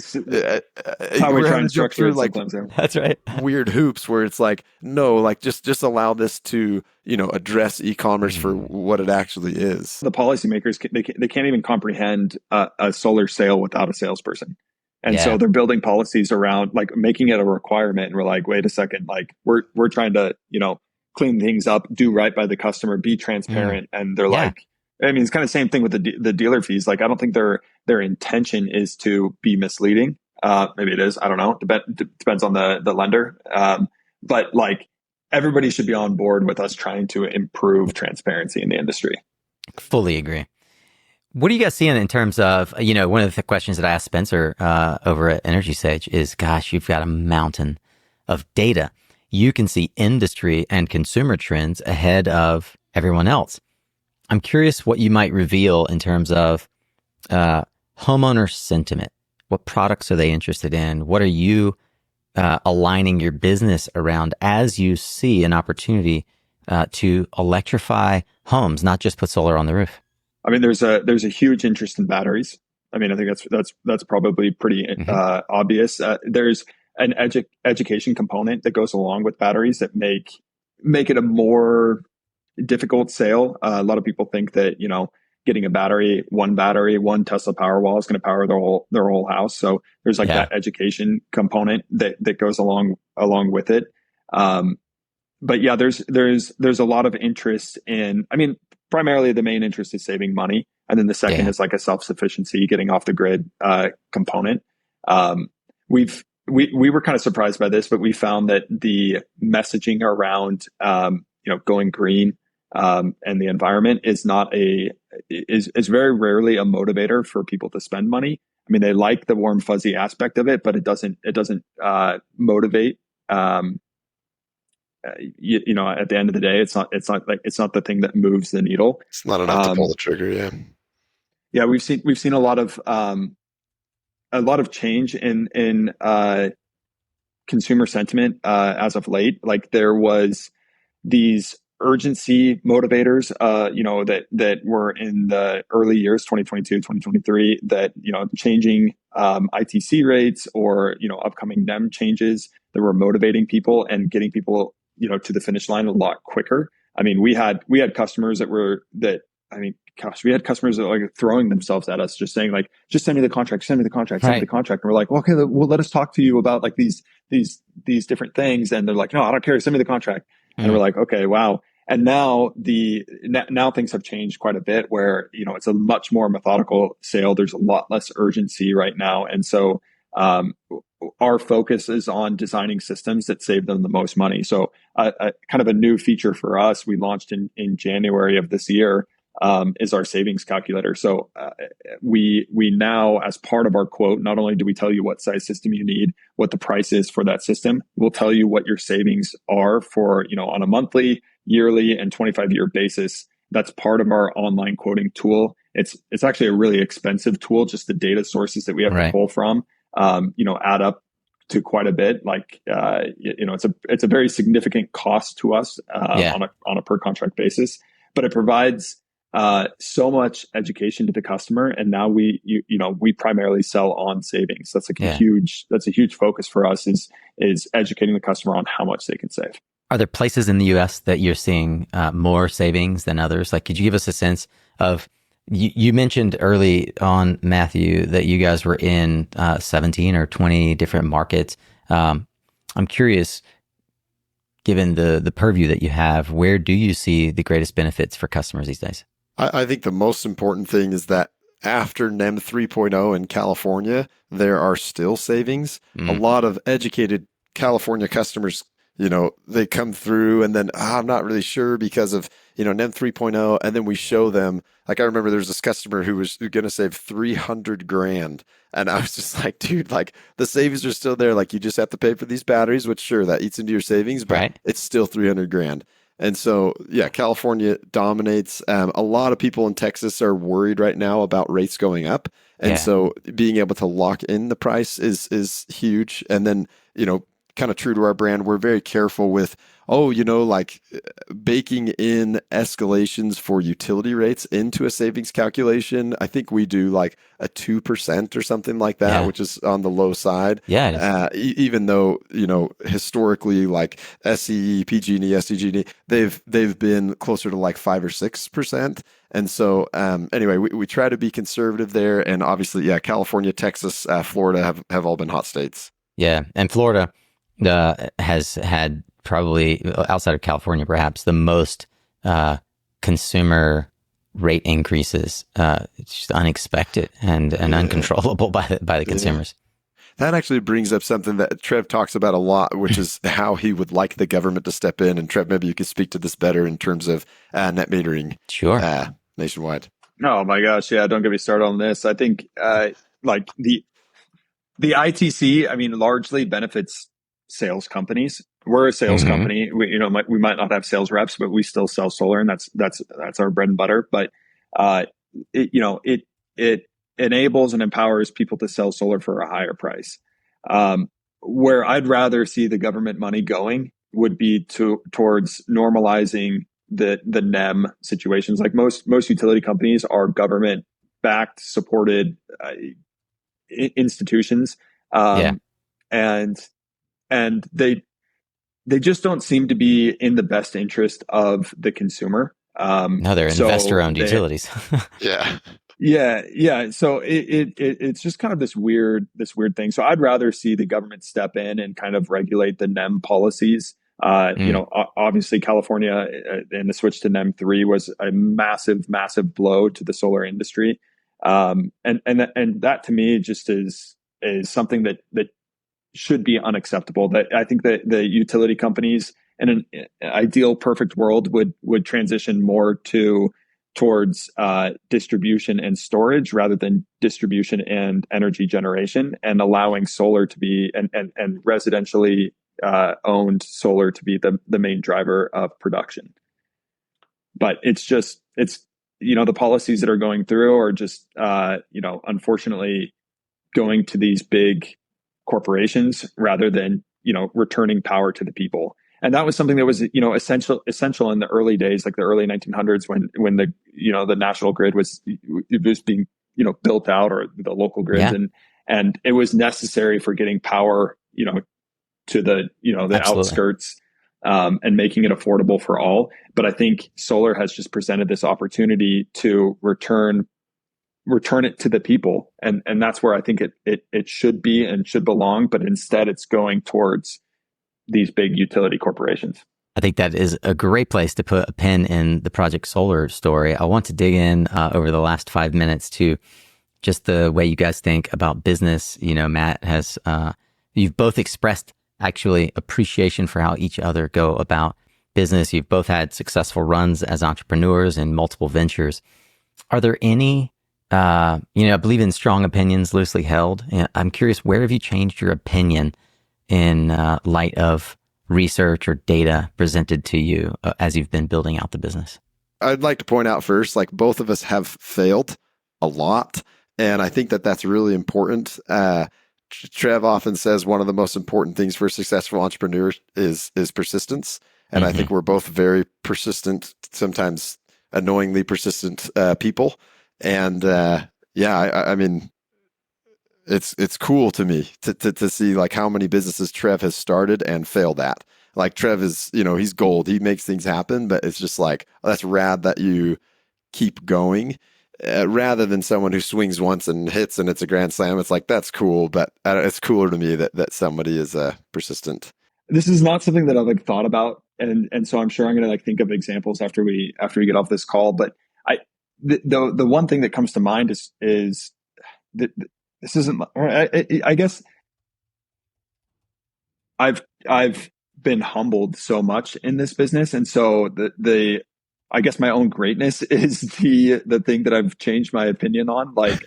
how we try and structure it like that's right. Weird hoops where it's like, no, like just allow this to address e-commerce for what it actually is. The policymakers they can't even comprehend a solar sale without a salesperson, and so they're building policies around like making it a requirement. And we're like, wait a second, like we're trying to clean things up, do right by the customer, be transparent, and they're like. I mean, it's kind of the same thing with the dealer fees. Like, I don't think their intention is to be misleading. Maybe it is. I don't know. Depends on the lender. But like, everybody should be on board with us trying to improve transparency in the industry. Fully agree. What are you guys seeing in terms of, one of the questions that I asked Spencer over at Energy Sage is, gosh, you've got a mountain of data. You can see industry and consumer trends ahead of everyone else. I'm curious what you might reveal in terms of homeowner sentiment. What products are they interested in? What are you aligning your business around as you see an opportunity to electrify homes, not just put solar on the roof? I mean, there's a huge interest in batteries. I mean, I think that's probably pretty obvious. There's an education component that goes along with batteries that make it a more difficult sale. A lot of people think that getting a battery, one Tesla Powerwall is going to power their whole house. So there's like that education component that goes along with it. But yeah, there's a lot of interest in. I mean, primarily the main interest is saving money, and then the second is like a self-sufficiency, getting off the grid component. We were kind of surprised by this, but we found that the messaging around going green and the environment is very rarely a motivator for people to spend money. I mean, they like the warm fuzzy aspect of it, but it doesn't motivate. At the end of the day, it's not the thing that moves the needle. It's not enough to pull the trigger. Yeah. Yeah. We've seen a lot of a lot of change in consumer sentiment as of late. Like there was these urgency motivators, that were in the early years, 2022, 2023, that, changing ITC rates or, upcoming NEM changes that were motivating people and getting people, to the finish line a lot quicker. I mean, we had customers we had customers that were like throwing themselves at us, just saying like, just send me the contract, send me the contract, send me the Right. contract. And we're like, well, okay, well, let us talk to you about like these different things. And they're like, no, I don't care. Send me the contract. And we're like, okay, wow. And now now things have changed quite a bit where, it's a much more methodical sale. There's a lot less urgency right now. And so, our focus is on designing systems that save them the most money. So, kind of a new feature for us, we launched in January of this year, is our savings calculator. So we now, as part of our quote, not only do we tell you what size system you need, what the price is for that system, we'll tell you what your savings are for, on a monthly, yearly, and 25-year basis. That's part of our online quoting tool. It's actually a really expensive tool. Just the data sources that we have to pull from, add up to quite a bit. Like, it's a very significant cost to us on a per contract basis, but it provides so much education to the customer. And now we primarily sell on savings. That's like a huge focus for us is educating the customer on how much they can save. Are there places in the US that you're seeing more savings than others? Like, could you give us a sense of, you mentioned early on, Matthew, that you guys were in 17 or 20 different markets. I'm curious, given the purview that you have, where do you see the greatest benefits for customers these days? I think the most important thing is that after NEM 3.0 in California, there are still savings. A lot of educated California customers, they come through and then I'm not really sure because of, NEM 3.0. And then we show them, like, I remember there's this customer who was going to save $300,000. And I was just like, dude, like the savings are still there. Like you just have to pay for these batteries, which sure, that eats into your savings, but it's still $300,000. And so, California dominates. A lot of people in Texas are worried right now about rates going up. And so being able to lock in the price is huge. And then, kind of true to our brand, we're very careful with, baking in escalations for utility rates into a savings calculation. I think we do like a 2% or something like that, which is on the low side. Even though, historically, like SCE, PG&E, SDG&E, they've been closer to like 5 or 6%. And so, anyway, we try to be conservative there. And obviously, California, Texas, Florida have all been hot states. Yeah. And Florida has had probably, outside of California, perhaps the most consumer rate increases. It's just unexpected and uncontrollable by the consumers. That actually brings up something that Trev talks about a lot, which is how he would like the government to step in. And Trev, maybe you could speak to this better in terms of net metering nationwide. Oh my gosh. Yeah. Don't get me started on this. I think like the ITC, I mean, largely benefits sales companies. We're a sales company. We might not have sales reps, but we still sell solar, and that's our bread and butter. But it enables and empowers people to sell solar for a higher price. Where I'd rather see the government money going would be towards normalizing the NEM situations. Like most utility companies are government backed, supported institutions, and they just don't seem to be in the best interest of the consumer. No, they're investor-owned utilities. Yeah. So it's just kind of this weird thing. So I'd rather see the government step in and kind of regulate the NEM policies. Obviously California and the switch to NEM 3 was a massive blow to the solar industry. And that to me just is something that should be unacceptable. That I think that the utility companies in an ideal perfect world would transition more towards distribution and storage rather than distribution and energy generation, and allowing solar to be and residentially owned solar to be the main driver of production. But it's the policies that are going through are just unfortunately going to these big corporations rather than, returning power to the people. And that was something that was, essential in the early days, like the early 1900s, when the, the national grid was being, built out, or the local grids, Yeah, and it was necessary for getting power, to the, the absolutely. outskirts, and making it affordable for all. But I think solar has just presented this opportunity to return it to the people, and that's where I think it should be and should belong. But instead, it's going towards these big utility corporations. I think that is a great place to put a pin in the Project Solar story. I want to dig in over the last 5 minutes to just the way you guys think about business. Matt has, you've both expressed actually appreciation for how each other go about business. You've both had successful runs as entrepreneurs in multiple ventures. Are there any, I believe in strong opinions loosely held. I'm curious, where have you changed your opinion in light of research or data presented to you as you've been building out the business? I'd like to point out first, like both of us have failed a lot. And I think that that's really important. Trev often says one of the most important things for a successful entrepreneur is persistence. And I think we're both very persistent, sometimes annoyingly persistent people. And I mean, it's cool to me to see like how many businesses Trev has started and failed at. Like Trev is, he's gold. He makes things happen, but it's just like, oh, that's rad that you keep going. Rather than someone who swings once and hits and it's a grand slam. It's like, that's cool, but it's cooler to me that somebody is persistent. This is not something that I've like thought about, and so I'm sure I'm going to like think of examples after we get off this call. But the one thing that comes to mind is that this isn't. I guess I've been humbled so much in this business, and so the I guess my own greatness is the thing that I've changed my opinion on. Like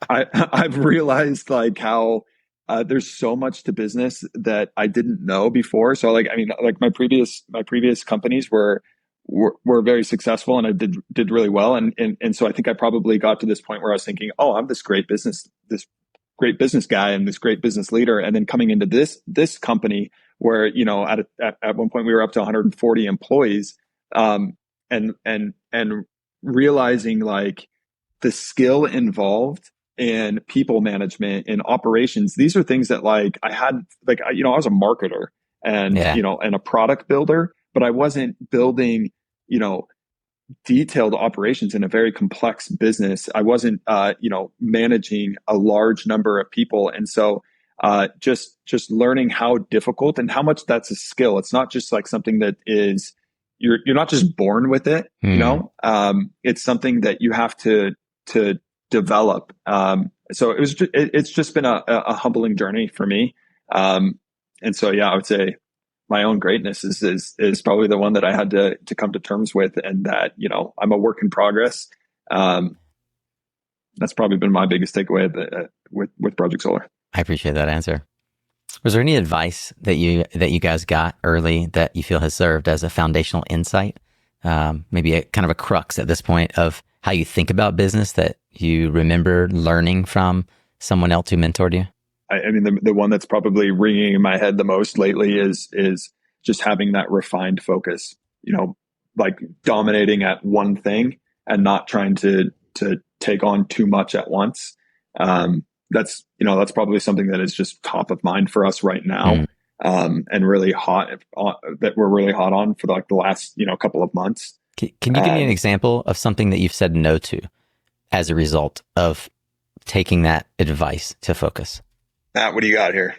I've realized like how there's so much to business that I didn't know before. So like, I mean, like my previous companies were very successful, and I did really well. And so I think I probably got to this point where I was thinking, oh, I'm this great business guy and this great business leader. And then coming into this company where, at one point we were up to 140 employees, and realizing like the skill involved in people management and operations. These are things that like I had, like, I was a marketer and, Yeah. And a product builder, but I wasn't building, detailed operations in a very complex business. I wasn't, managing a large number of people. And so, just learning how difficult and how much that's a skill. It's not just like something that is, you're not just born with it, it's something that you have to develop. So it's just been a humbling journey for me. And so, yeah, I would say my own greatness is probably the one that I had to come to terms with, and that, I'm a work in progress. That's probably been my biggest takeaway with Project Solar. I appreciate that answer. Was there any advice that you guys got early that you feel has served as a foundational insight? Maybe a kind of a crux at this point of how you think about business that you remember learning from someone else who mentored you? I mean, the one that's probably ringing in my head the most lately is just having that refined focus, like dominating at one thing and not trying to take on too much at once. That's probably something that is just top of mind for us right now. And really hot that we're really hot on for like the last, couple of months. Can you give me an example of something that you've said no to as a result of taking that advice to focus? Matt, what do you got here?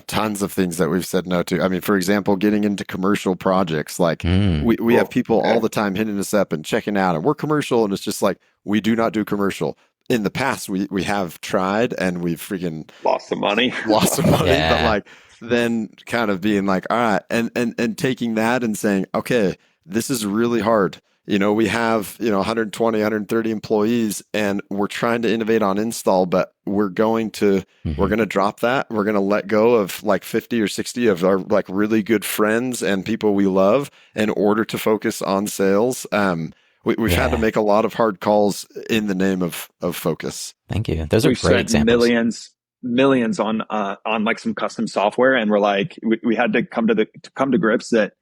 Tons of things that we've said no to. I mean, for example, getting into commercial projects. Like we have people all the time hitting us up and checking out, and we're commercial, and it's just like, we do not do commercial. In the past, we have tried, and we've freaking lost some money. Yeah. But like then kind of being like, all right, and taking that and saying, okay, this is really hard. We have, 120, 130 employees, and we're trying to innovate on install, but we're going to drop that. We're going to let go of like 50 or 60 of our like really good friends and people we love in order to focus on sales. we've had to Yeah. make a lot of hard calls in the name of focus. Thank you. Those are We've great spent examples. millions on like some custom software, and we're like, we had to come to grips that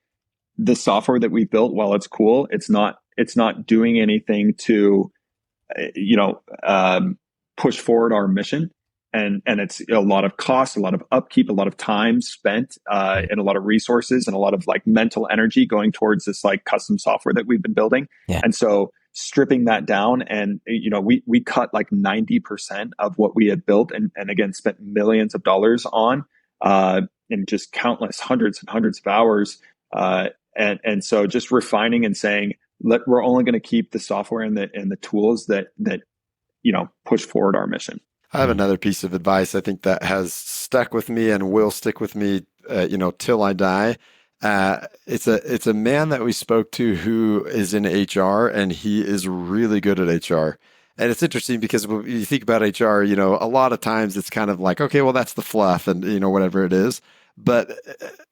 the software that we built, while it's cool, it's not doing anything to push forward our mission. And it's a lot of cost, a lot of upkeep, a lot of time spent, and a lot of resources and a lot of like mental energy going towards this like custom software that we've been building. Yeah. And so stripping that down, and we cut like 90% of what we had built, and again spent millions of dollars on, and just countless hundreds and hundreds of hours. And so just refining and saying, we're only going to keep the software and the tools that push forward our mission. I have another piece of advice I think that has stuck with me and will stick with me, till I die. It's a man that we spoke to who is in HR, and he is really good at HR. And it's interesting because when you think about HR, a lot of times it's kind of like, okay, well, that's the fluff and, whatever it is. But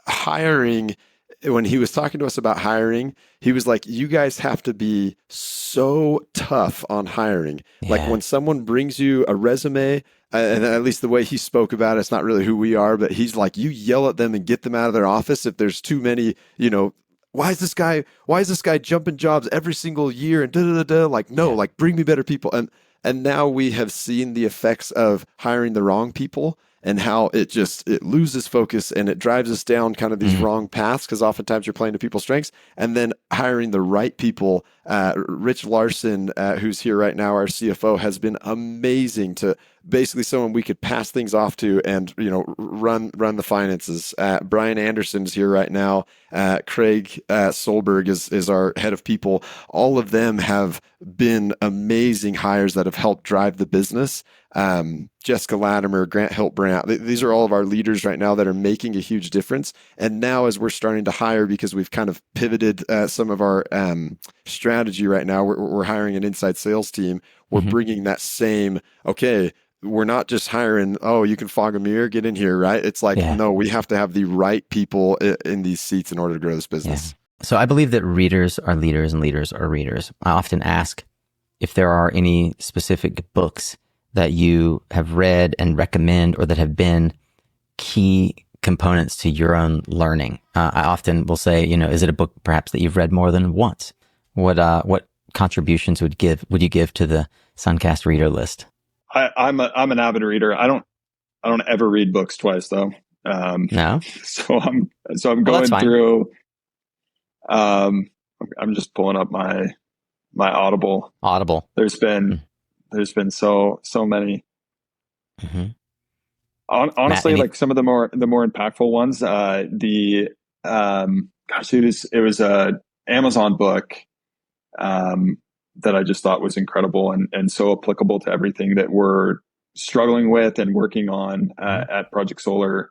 hiring, when he was talking to us about hiring, he was like, you guys have to be so tough on hiring. Yeah. Like when someone brings you a resume, and at least the way he spoke about it, it's not really who we are, but he's like, you yell at them and get them out of their office if there's too many, why is this guy jumping jobs every single year and like, no, like bring me better people. And now we have seen the effects of hiring the wrong people, and how it loses focus and it drives us down kind of these wrong paths, because oftentimes you're playing to people's strengths. And then hiring the right people. Rich Larson, who's here right now, our CFO, has been amazing to basically someone we could pass things off to and, run the finances. Brian Anderson's here right now. Craig Solberg is our head of people. All of them have been amazing hires that have helped drive the business. Jessica Latimer, Grant Hiltbrand, these are all of our leaders right now that are making a huge difference. And now as we're starting to hire, because we've kind of pivoted some of our strategy right now, we're hiring an inside sales team. We're bringing that same, okay, we're not just hiring, oh, you can fog a mirror, get in here, right? It's like, no, we have to have the right people in these seats in order to grow this business. Yeah. So I believe that readers are leaders and leaders are readers. I often ask if there are any specific books that you have read and recommend, or that have been key components to your own learning. I often will say, is it a book perhaps that you've read more than once? What contributions would you give to the SunCast reader list? I'm an avid reader. I don't ever read books twice though. No. So I'm going through. I'm just pulling up my Audible. There's been so many. Honestly, Matt, like some of the more impactful ones. It was a Amazon book that I just thought was incredible and so applicable to everything that we're struggling with and working on at Project Solar.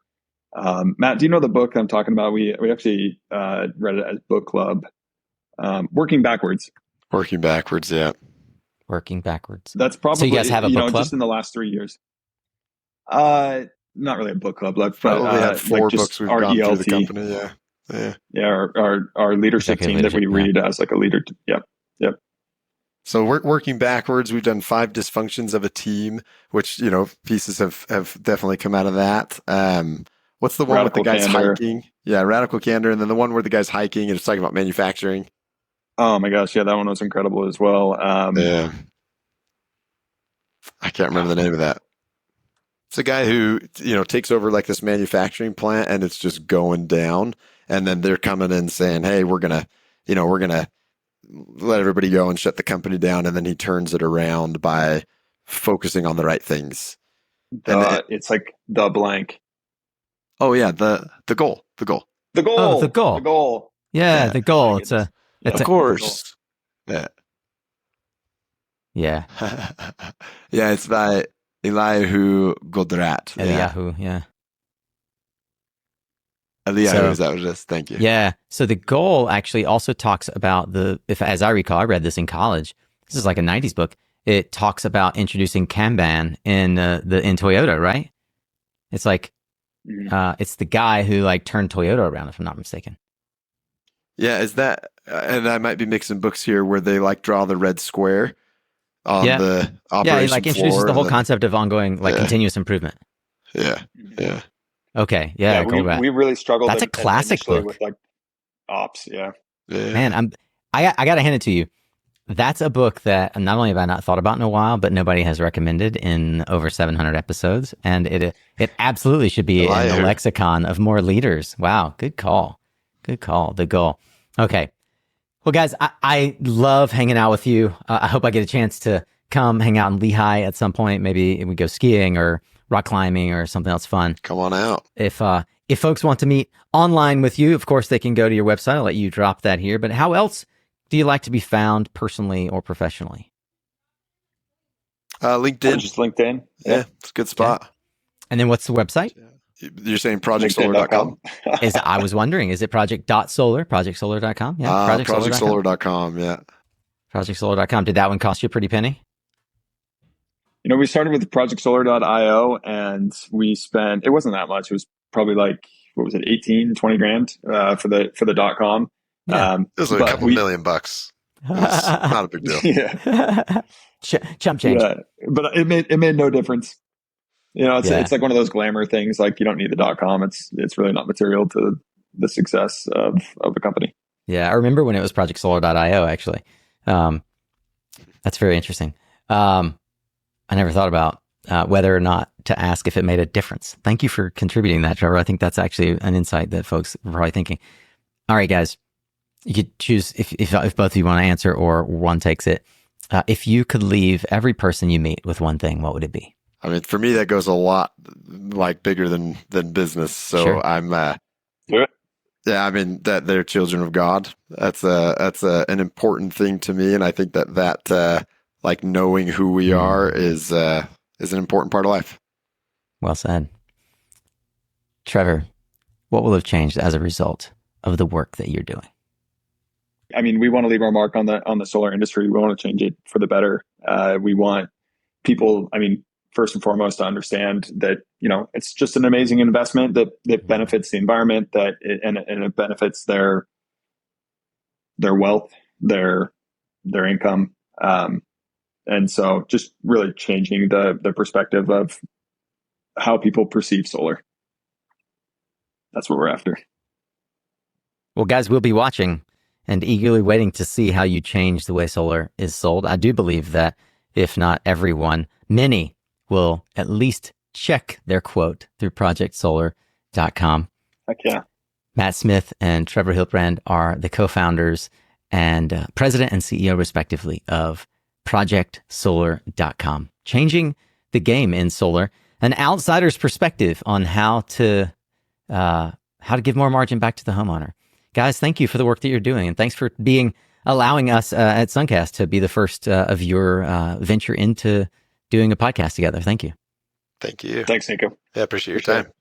Matt, do you know the book I'm talking about? We actually read it as book club. Working Backwards. Yeah. Working Backwards. That's probably, so you guys have a book club? Just in the last 3 years. Not really a book club, but probably had 4 books we've gone through the company. Our leadership team that we read as like a leader. Yep. So working backwards, we've done 5 dysfunctions of a team, which pieces have definitely come out of that. What's the one Radical with the guys Candor. Hiking? Yeah, Radical Candor, and then the one where the guy's hiking and it's talking about manufacturing. Oh my gosh, yeah, that one was incredible as well. Yeah, I can't remember the name of that. It's a guy who takes over like this manufacturing plant and it's just going down, and then they're coming in saying, "Hey, we're gonna let everybody go and shut the company down," and then he turns it around by focusing on the right things. It's like the blank. Oh yeah, the goal. Oh, the goal. The goal. Yeah, the goal. It's of course. Yeah. Yeah. Yeah, it's by Eliyahu Goldratt. Eliyahu, yeah. Eliyahu, is that what it is? Thank you. Yeah. So the goal actually also talks about as I recall, I read this in college. This is like a 90s book. It talks about introducing Kanban in Toyota, right? It's like, it's the guy who like turned Toyota around, if I'm not mistaken. Yeah, is that, and I might be mixing books here where they like draw the red square on Yeah. the Yeah, it operation like introduces floor. the And whole then, concept of ongoing, like yeah, continuous improvement. yeah, yeah, Okay. Yeah, Yeah, we cool. Right. we really struggled That's a classic initially book. with like ops. Yeah. yeah. Man, I got to hand it to you. That's a book that not only have I not thought about in a while, but nobody has recommended in over 700 episodes, and it absolutely should be in the Elihu. lexicon of more leaders. Wow, good call, good call. The goal. Okay, well, guys, I love hanging out with you. I hope I get a chance to come hang out in Lehigh at some point. Maybe we go skiing or rock climbing or something else fun. Come on out. If folks want to meet online with you, of course they can go to your website. I'll let you drop that here. But how else do you like to be found personally or professionally? LinkedIn. Just LinkedIn. Yeah, it's a good spot. And then what's the website? You're saying projectsolar.com? I was wondering, is it project.solar, projectsolar.com? Yeah, projectsolar.com. Yeah. Projectsolar.com. Did that one cost you a pretty penny? We started with projectsolar.io and we spent, it wasn't that much. It was probably like, what was it, 18, 20 grand for the .com. Yeah. It was like a couple $1 million. It's not a big deal. Yeah. Chump change. Yeah. But it made no difference. It's like one of those glamour things. Like you don't need the .com. It's really not material to the success of a company. Yeah. I remember when it was projectsolar.io actually. That's very interesting. I never thought about whether or not to ask if it made a difference. Thank you for contributing that, Trevor. I think that's actually an insight that folks are probably thinking. All right, guys, you could choose if both of you want to answer or one takes it. If you could leave every person you meet with one thing, what would it be? I mean, for me, that goes a lot like bigger than business. So Sure. I'm, Do it. yeah, I mean that they're children of God. That's an important thing to me, and I think that like knowing who we are is an important part of life. Well said. Trevor, what will have changed as a result of the work that you're doing? I mean, we want to leave our mark on the solar industry. We want to change it for the better. We want people, I mean, first and foremost, to understand that, it's just an amazing investment that benefits the environment, and it benefits their wealth, their income. And so just really changing the perspective of how people perceive solar. That's what we're after. Well, guys, we'll be watching and eagerly waiting to see how you change the way solar is sold. I do believe that if not everyone, many will at least check their quote through projectsolar.com. Heck yeah. Matt Smith and Trevor Hiltbrand are the co-founders and president and CEO, respectively, of projectsolar.com, changing the game in solar, an outsider's perspective on how to give more margin back to the homeowner. Guys, thank you for the work that you're doing, and thanks for allowing us at SunCast to be the first of your venture into doing a podcast together. Thank you. Thank you. Thanks, Nico. Yeah, appreciate your time.